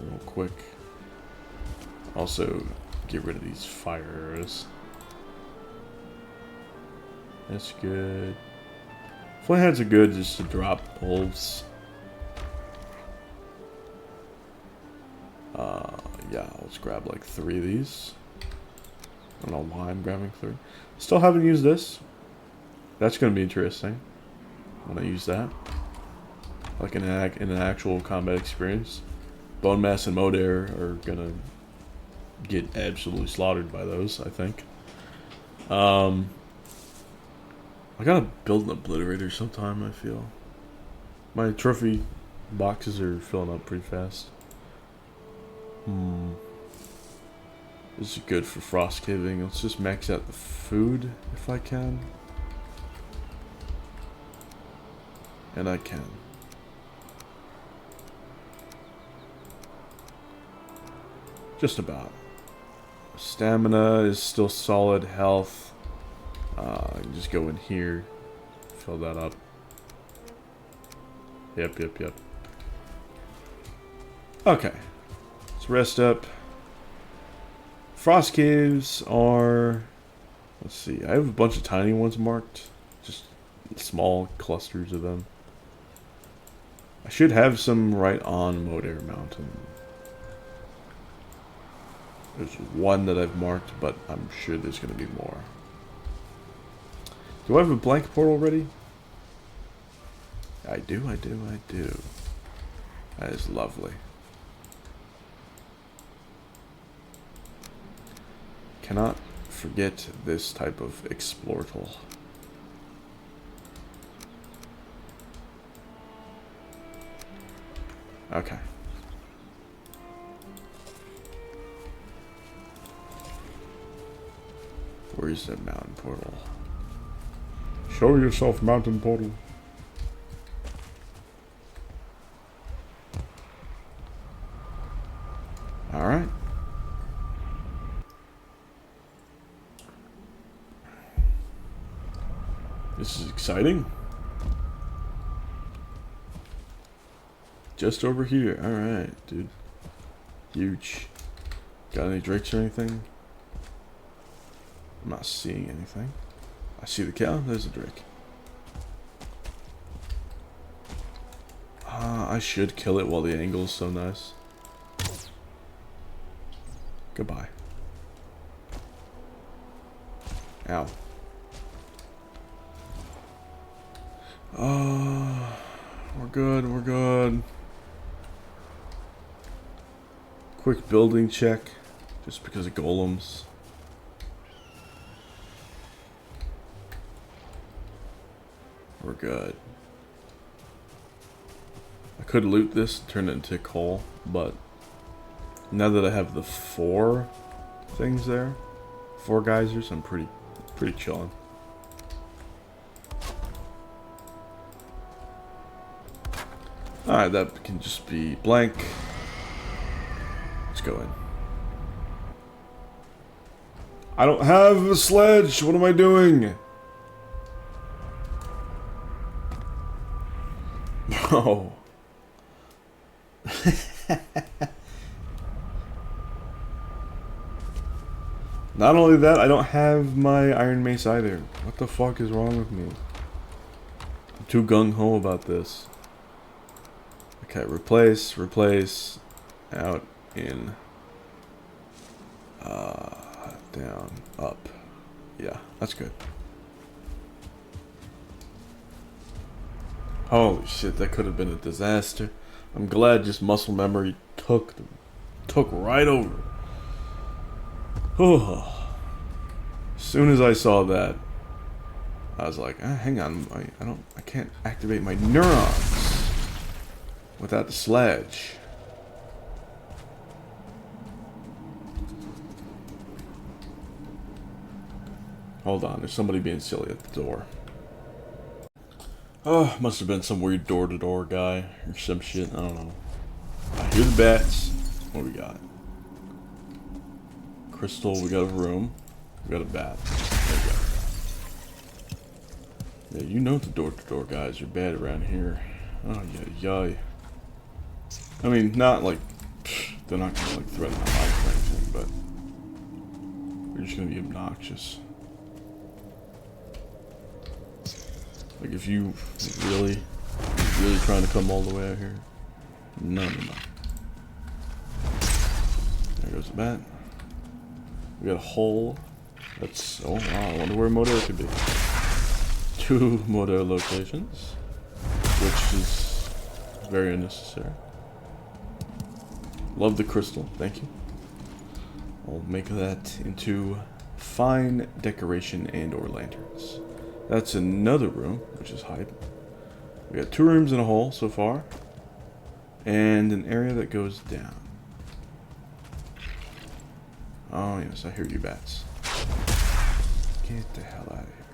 real quick. Also, get rid of these fire arrows. That's good. Flatheads are good just to drop wolves. Yeah, let's grab like 3 of these. I don't know why I'm grabbing 3. Still haven't used this. That's going to be interesting when I use that. Like in an actual combat experience. Bone Mass and Modare are going to get absolutely slaughtered by those, I think. I gotta build an obliterator sometime, I feel. My trophy boxes are filling up pretty fast. This is good for frost caving. Let's just max out the food if I can. And I can. Just about. Stamina is still solid. Health. I can just go in here. Fill that up. Yep. Okay. Let's rest up. Frost caves are... Let's see. I have a bunch of tiny ones marked. Just small clusters of them. I should have some right on Modare Mountain. There's one that I've marked, but I'm sure there's going to be more. Do I have a blank portal ready? I do. That is lovely. Cannot forget this type of explortal. Okay. Where's the mountain portal? Show yourself, mountain portal. Alright. This is exciting. Just over here. Alright, dude. Huge. Got any drakes or anything? I'm not seeing anything. I see the cow. There's a drake. I should kill it while the angle is so nice. Goodbye. Ow. Oh, we're good, we're good. Quick building check, just because of golems. We're good. I could loot this, turn it into coal, but now that I have the 4 things there, 4 geysers, I'm pretty chilling. Alright, that can just be blank. Let's go in. I don't have a sledge! What am I doing? No. Not only that, I don't have my iron mace either. What the fuck is wrong with me? I'm too gung-ho about this. Okay, replace, out, in, down, up. Yeah, that's good. Holy shit, that could have been a disaster. I'm glad just muscle memory took right over. Oh. As soon as I saw that, I was like, hang on, I can't activate my neurons without the sledge. Hold on, there's somebody being silly at the door. Oh, must have been some weird door-to-door guy or some shit. I don't know. I hear the bats. What do we got? Crystal. We got a room. We got a bat. There we go. Yeah, you know the door-to-door guys are bad around here. Oh yeah. I mean, not like they're not gonna like threaten my life or anything, but they're just gonna be obnoxious. Like if you really trying to come all the way out here. No. There goes the bat. We got a hole. That's, oh wow, I wonder where Moder could be. 2 Moder locations, which is very unnecessary. Love the crystal, thank you. I'll make that into fine decoration and or lanterns. That's another room, which is hype. We got 2 rooms and a hole so far. And an area that goes down. Oh yes, I hear you bats. Get the hell out of here.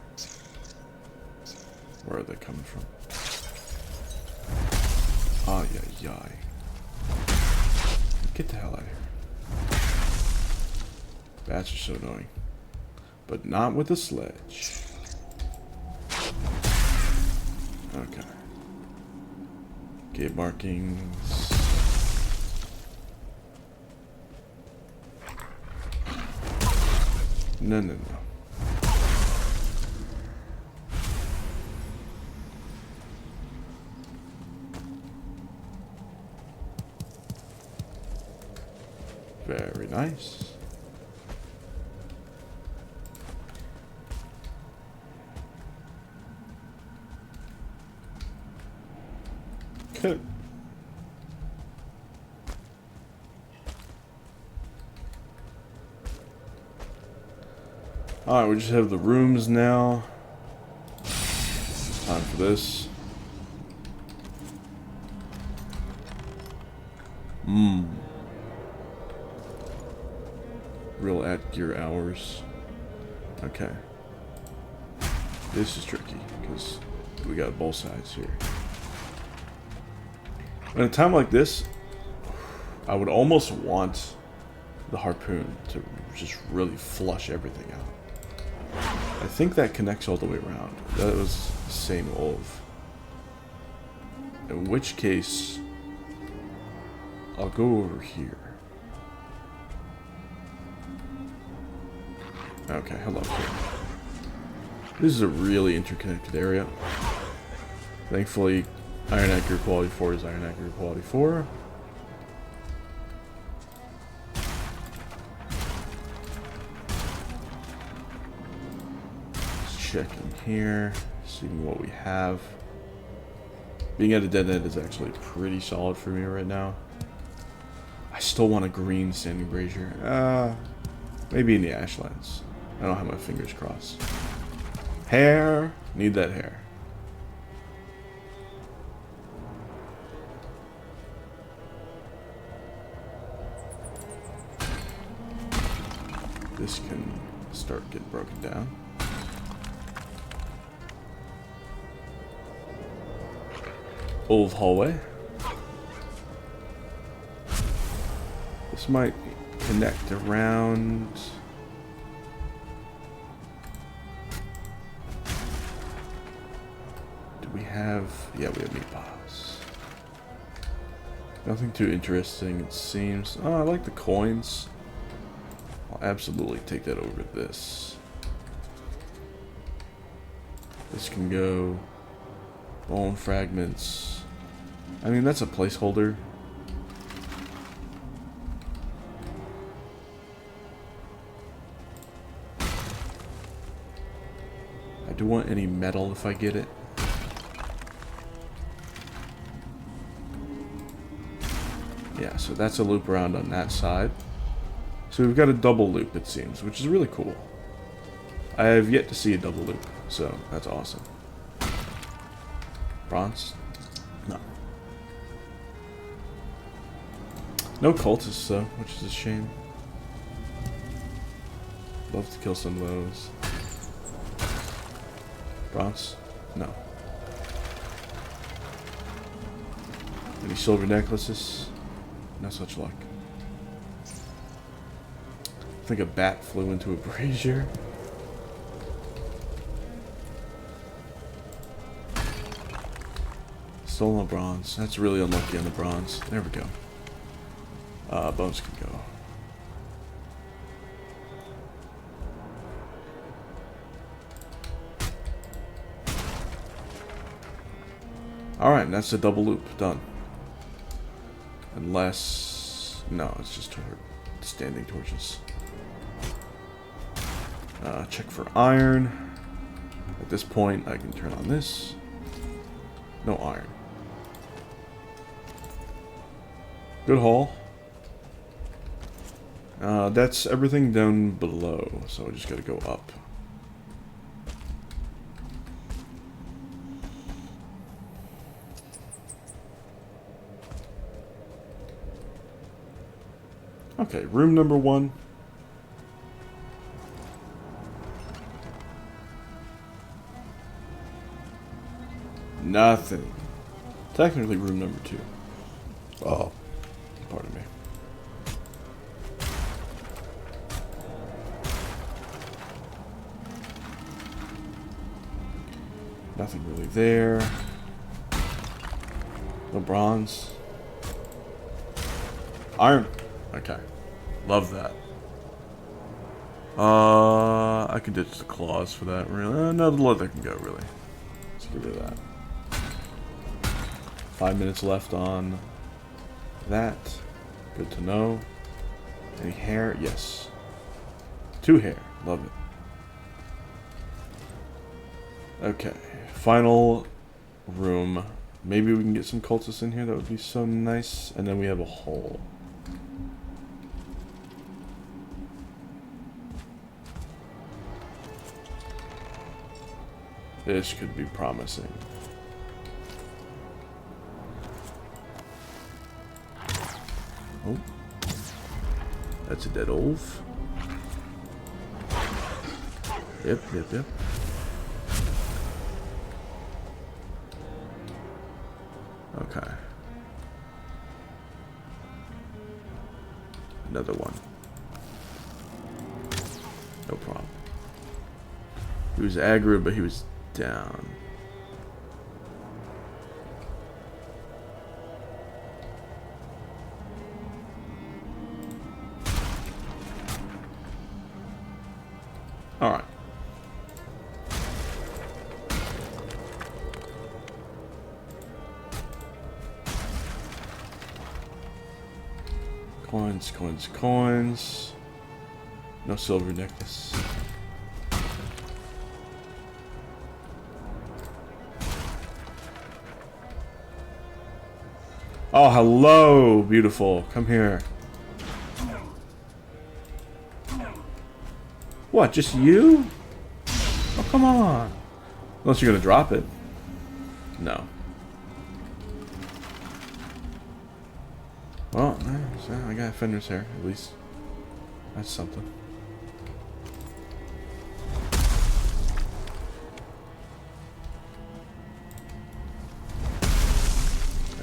Where are they coming from? Oh yeah. Get the hell out of here. Bats are so annoying. But not with a sledge. Okay. Gate markings. No. Very nice. Okay. Alright, we just have the rooms now. Time for this. Real at gear hours. Okay. This is tricky, because we got both sides here. At a time like this, I would almost want the harpoon to just really flush everything out. I think that connects all the way around. That was the same old. In which case, I'll go over here. Okay, hello. This is a really interconnected area. Thankfully, Iron Accurate Quality 4 is Iron Accurate Quality 4. Let's check in here, seeing what we have. Being at a dead end is actually pretty solid for me right now. I still want a green standing brazier. Maybe in the Ashlands. I don't have my fingers crossed. Hair! Need that hair. This can start getting broken down. Old hallway. This might connect around. Do we have? Yeah, we have meat piles. Nothing too interesting, it seems. Oh, I like the coins. I'll absolutely take that over this. This can go. Bone fragments. I mean, that's a placeholder. I do want any metal if I get it. Yeah, so that's a loop around on that side. So we've got a double loop, it seems, which is really cool. I have yet to see a double loop, so that's awesome. Bronze? No. No cultists, though, which is a shame. Love to kill some of those. Bronze? No. Any silver necklaces? No such luck. I think a bat flew into a brazier. Still no bronze. That's really unlucky on the bronze. There we go. Bones can go. Alright, that's the double loop. Done. Unless... no, it's just standing torches. Check for iron. At this point, I can turn on this. No iron. Good haul. That's everything down below, so I just gotta go up. Okay, room number 1. Nothing. Technically room number 2. Oh, pardon me. Nothing really there. No bronze. Iron. Okay. Love that. I can ditch the claws for that, really. No, the leather can go, really. Let's get rid of that. 5 minutes left on that. Good to know. Any hair? Yes. 2 hair. Love it. Okay. Final room. Maybe we can get some cultists in here. That would be so nice. And then we have a hole. This could be promising. Oh. That's a dead wolf. Yep. Okay. Another one. No problem. He was aggro, but he was down. Alright. Coins, coins, coins. No silver necklace. Oh, hello, beautiful. Come here. What, just you? Oh, come on. Unless you're gonna drop it. No. Well, I got Fenris hair, at least. That's something.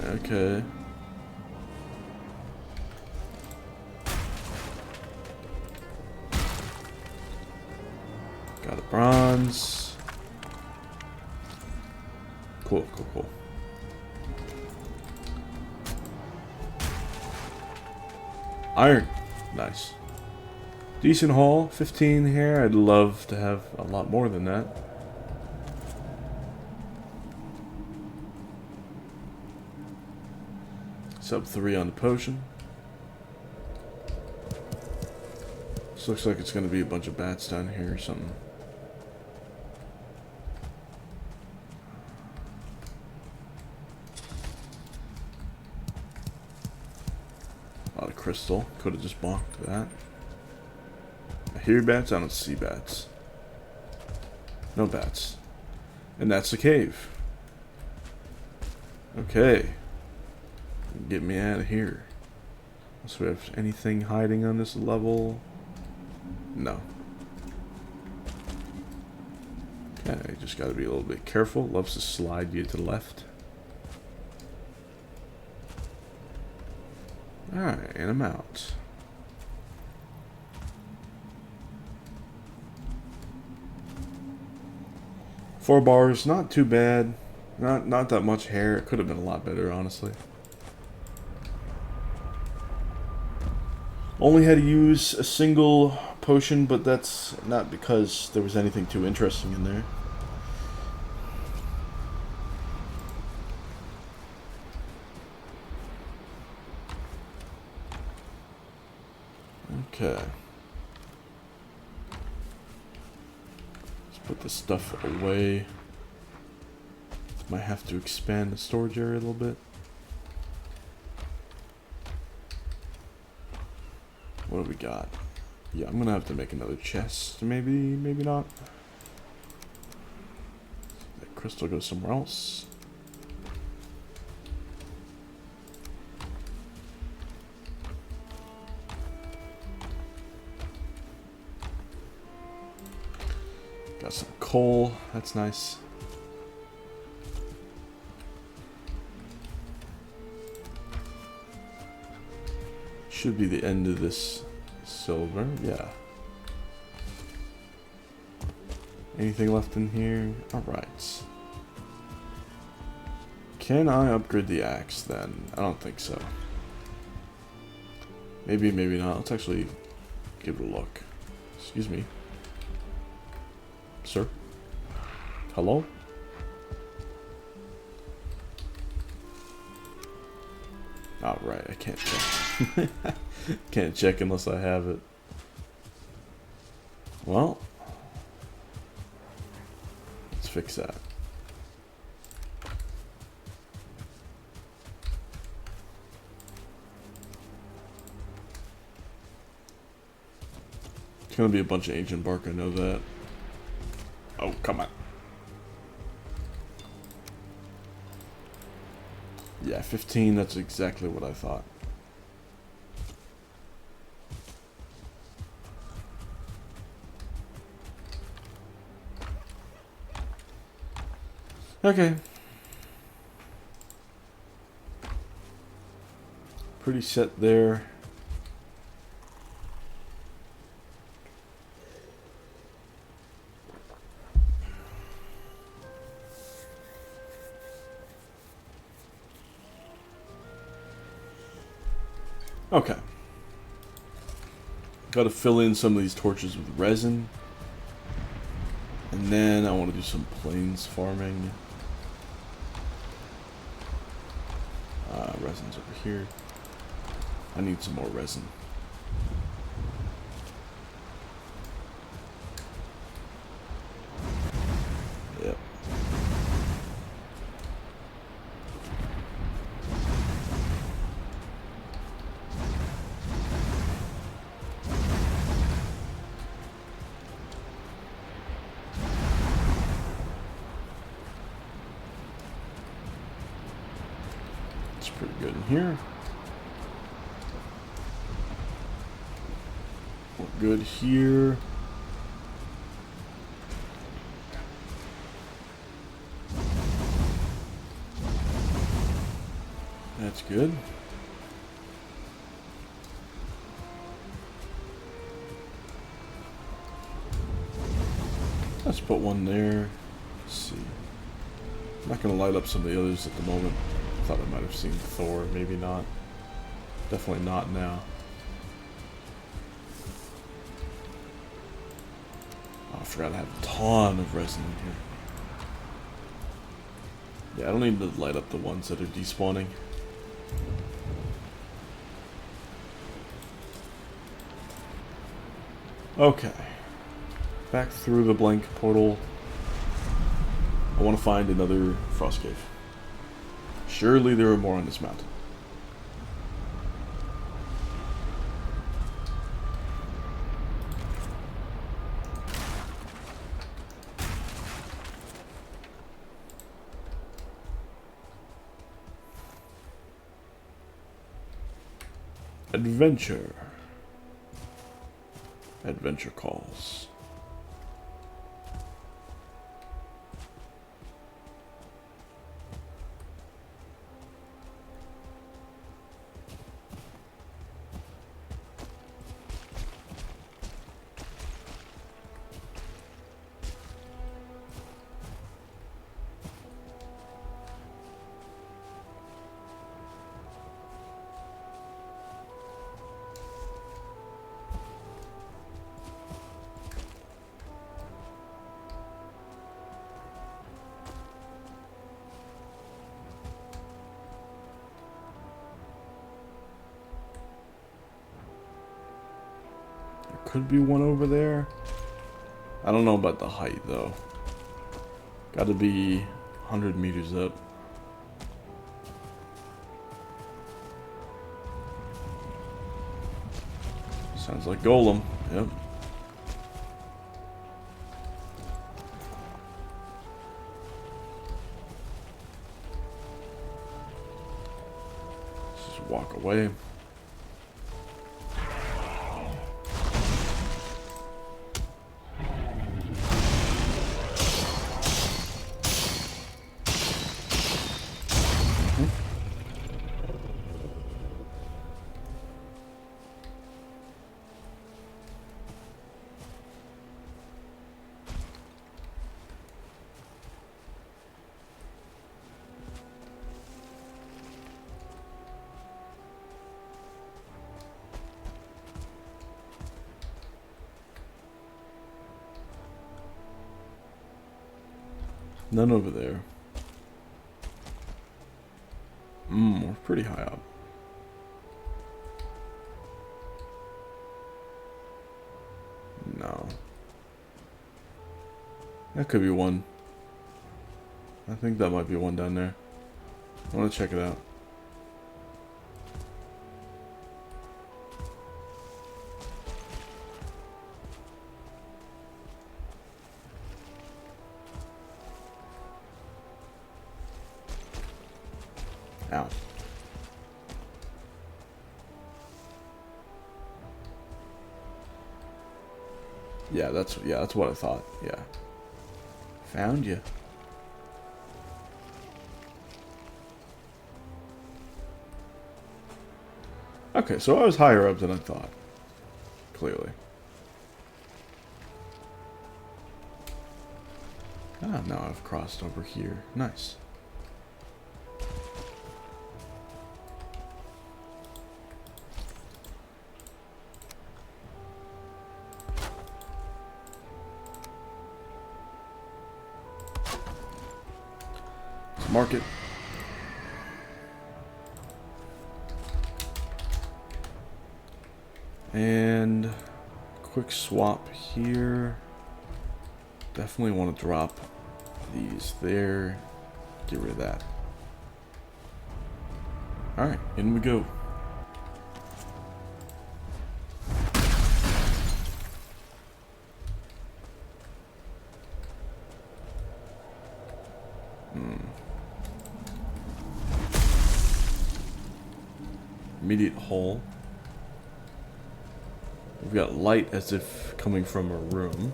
Okay. Got a bronze. Cool, cool, cool. Iron. Nice. Decent haul. 15 here. I'd love to have a lot more than that. Sub 3 on the potion. This looks like it's going to be a bunch of bats down here or something. A lot of crystal. Could have just blocked that. I hear bats. I don't see bats. No bats. And that's the cave. Okay. Get me out of here. So we have anything hiding on this level? No. Okay, just gotta be a little bit careful. Loves to slide you to the left. Alright, and I'm out. Four bars, not too bad. Not that much hair. It could have been a lot better, honestly. Only had to use a single potion, but that's not because there was anything too interesting in there. Okay. Let's put this stuff away. Might have to expand the storage area a little bit. What do we got? Yeah, I'm gonna have to make another chest. Maybe, maybe not. That crystal goes somewhere else. Got some coal. That's nice. Should be the end of this silver, yeah. Anything left in here? Alright. Can I upgrade the axe then? I don't think so. Maybe, maybe not. Let's actually give it a look. Excuse me. Sir? Hello? Alright, I can't check. Can't check unless I have it. Well, let's fix that. It's gonna be a bunch of ancient bark, I know that. Oh, come on. Yeah, 15, that's exactly what I thought. Okay. Pretty set there. Okay. Got to fill in some of these torches with resin. And then I want to do some plains farming. Resin's over here. I need some more resin. Yep. It's pretty good in here. We're good here. That's good. Let's put one there. Let's see. I'm not going to light up some of the others at the moment. I thought I might have seen Thor. Maybe not. Definitely not now. Oh, I forgot I have a ton of resin in here. Yeah, I don't need to light up the ones that are despawning. Okay. Back through the blank portal. I want to find another frost cave. Surely there are more on this mountain. Adventure. Adventure calls. Could be one over there. I don't know about the height though. Got to be 100 meters up. Sounds like Golem. Yep. Let's just walk away. None over there. We're pretty high up. No. That could be one. I think that might be one down there. I want to check it out. Ow. Yeah, that's what I thought. Yeah. Found you. Okay, so I was higher up than I thought. Clearly. Ah, now I've crossed over here. Nice. market. And quick swap here. Definitely want to drop these there. Get rid of that. Alright, in we go. Immediate hole. We've got light as if coming from a room.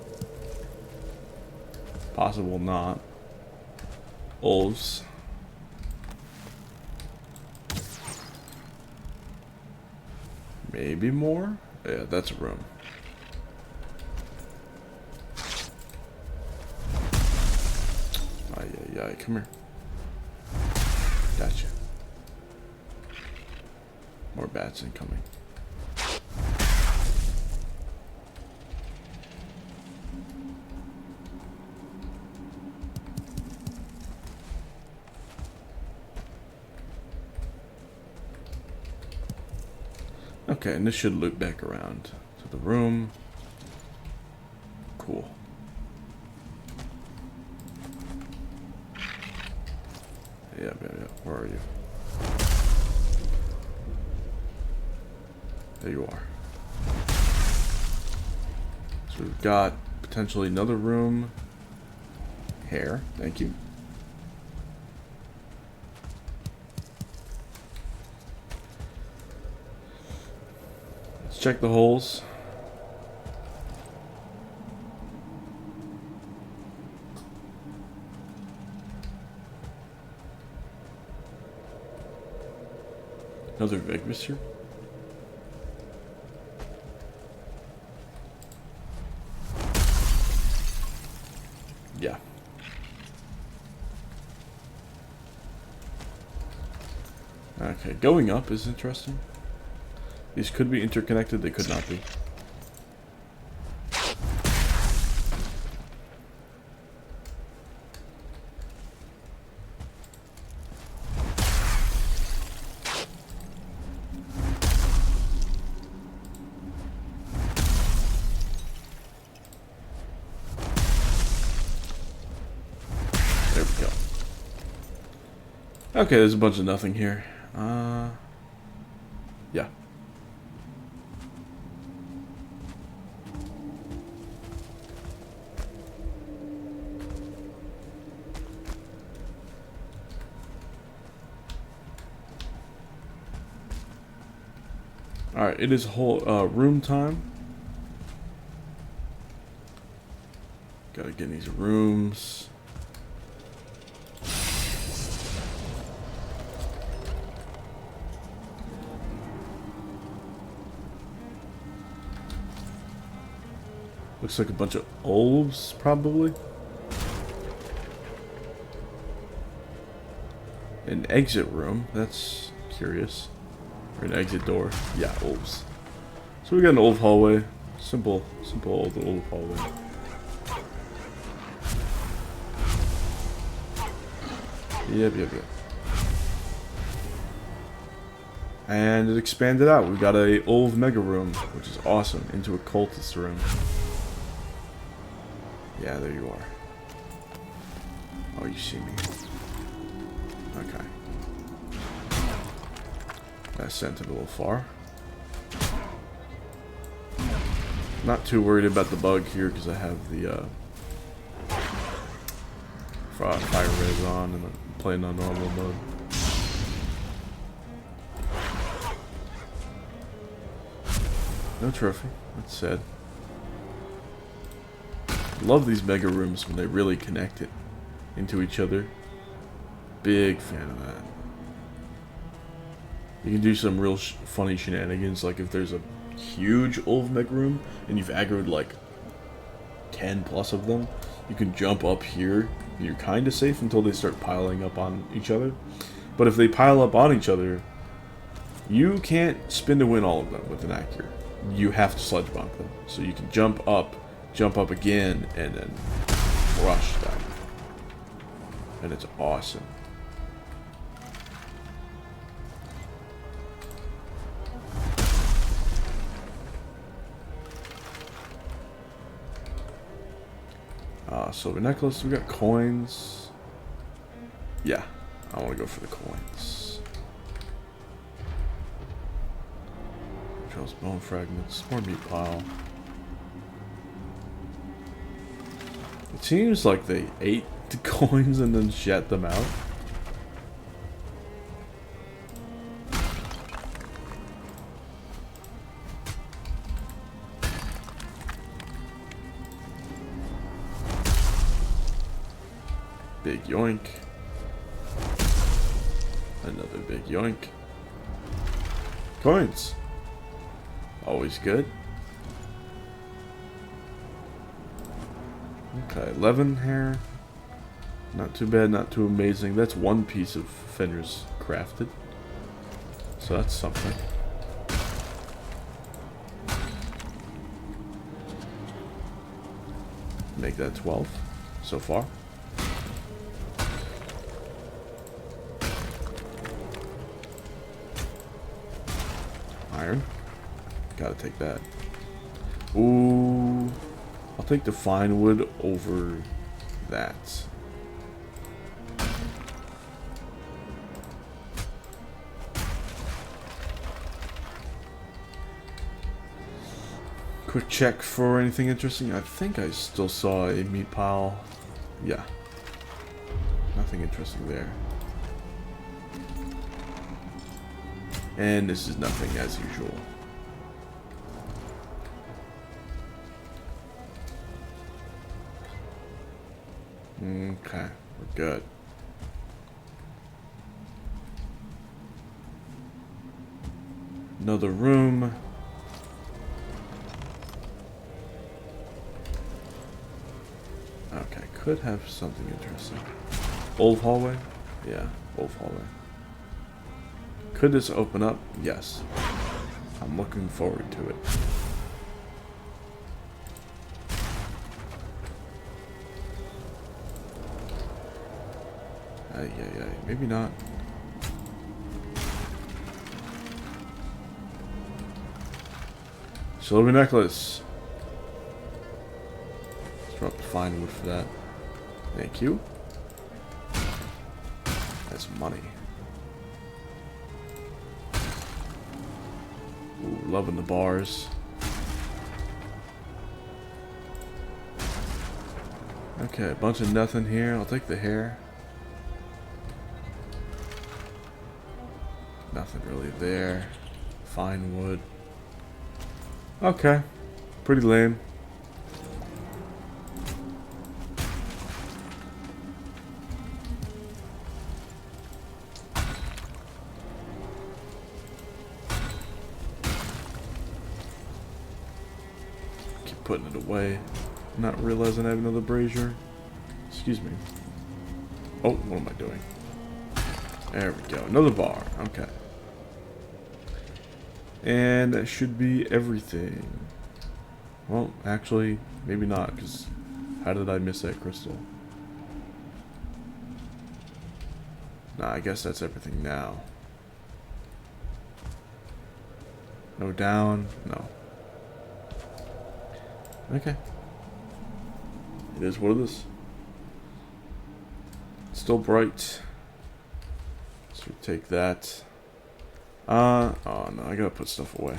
Possible not. Wolves. Maybe more? Yeah, that's a room. Ay, come here. Gotcha. More bats incoming. Okay, and this should loop back around to the room. Cool. Yeah. Where are you? There you are. So we've got potentially another room. Hair, thank you. Let's check the holes. Another Fenris here. Yeah. Okay, going up is interesting. These could be interconnected, they could not be. There we go. Okay, there's a bunch of nothing here. Yeah. Alright, it is whole room time. Gotta get in these rooms. Looks like a bunch of wolves, probably. An exit room. That's curious. Or an exit door. Yeah, wolves. So we got an old hallway. Simple old hallway. Yep. And it expanded out. We got a old mega room, which is awesome, into a cultist room. Yeah, there you are. Oh, you see me. Okay. That sent it a little far. Not too worried about the bug here because I have the fire res on and I'm playing on normal mode. No trophy. That's sad. Love these mega rooms when they really connect it into each other. Big fan of that. You can do some real funny shenanigans, like if there's a huge old mega room and you've aggroed like 10 plus of them, you can jump up here and you're kind of safe until they start piling up on each other. But if they pile up on each other, you can't spin to win all of them with an accurate. You have to sledge bump them. So you can jump up again, and then rush them. And it's awesome. Silver necklace. We got coins. Yeah, I want to go for the coins. Charles bone fragments. More meat pile. It seems like they ate the coins and then shat them out. Big yoink. Another big yoink. Coins. Always good. Okay, 11 hair. Not too bad, not too amazing. That's one piece of Fenris crafted. So that's something. Make that 12 so far. Iron. Gotta take that. Ooh. I'll take the fine wood over that. Quick check for anything interesting. I think I still saw a meat pile. Yeah. Nothing interesting there. And this is nothing as usual. Okay, we're good. Another room. Okay, could have something interesting. Old hallway? Yeah, old hallway. Could this open up? Yes. I'm looking forward to it. Yeah, maybe not. Silver necklace. Let's drop the fine wood for that. Thank you. That's money. Ooh, loving the bars. Okay, a bunch of nothing here. I'll take the hair. Nothing really there. Fine wood. Okay. Pretty lame. Keep putting it away. Not realizing I have another brazier. Excuse me. Oh, what am I doing? There we go. Another bar. Okay. And that should be everything. Well, actually, maybe not, because how did I miss that crystal? Nah, I guess that's everything now. No down? No. Okay. It is what it is. Still bright. So we take that. Oh no, I gotta put stuff away.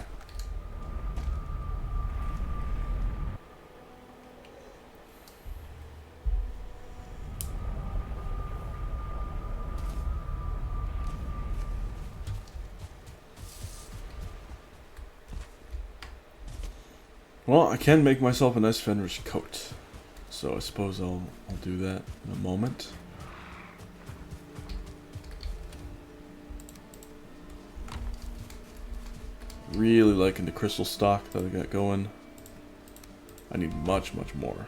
Well, I can make myself a nice Fenris coat. So I suppose I'll do that in a moment. Really liking the crystal stock that I got going. I need much, much more.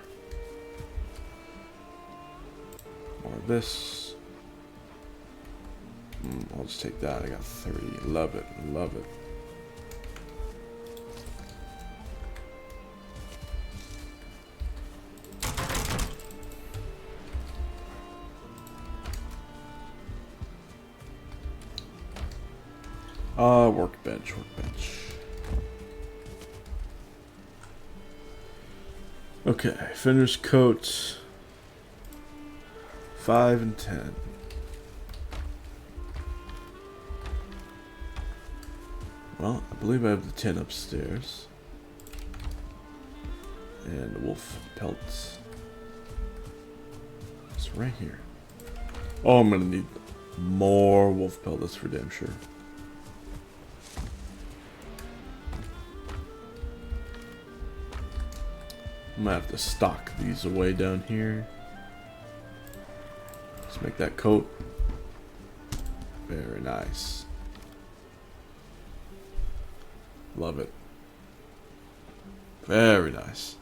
More of this. I'll just take that. I got 30. Love it. Love it. Workbench. Okay, Fenris coat. 5 and 10. Well, I believe I have the 10 upstairs. And the wolf pelts. It's right here. Oh, I'm gonna need more wolf pelt, that's for damn sure. I'm gonna have to stock these away down here. Let's make that coat. Very nice. Love it. Very nice.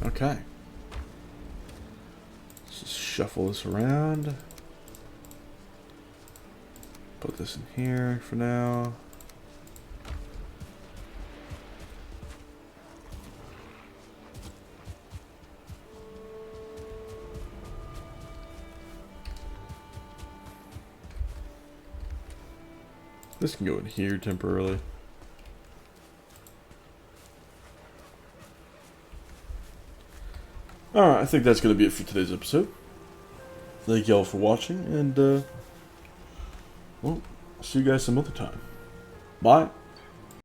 Okay. Let's just shuffle this around. Put this in here for now. This can go in here temporarily. Alright, I think that's going to be it for today's episode. Thank y'all for watching, and, well, I'll see you guys some other time. Bye.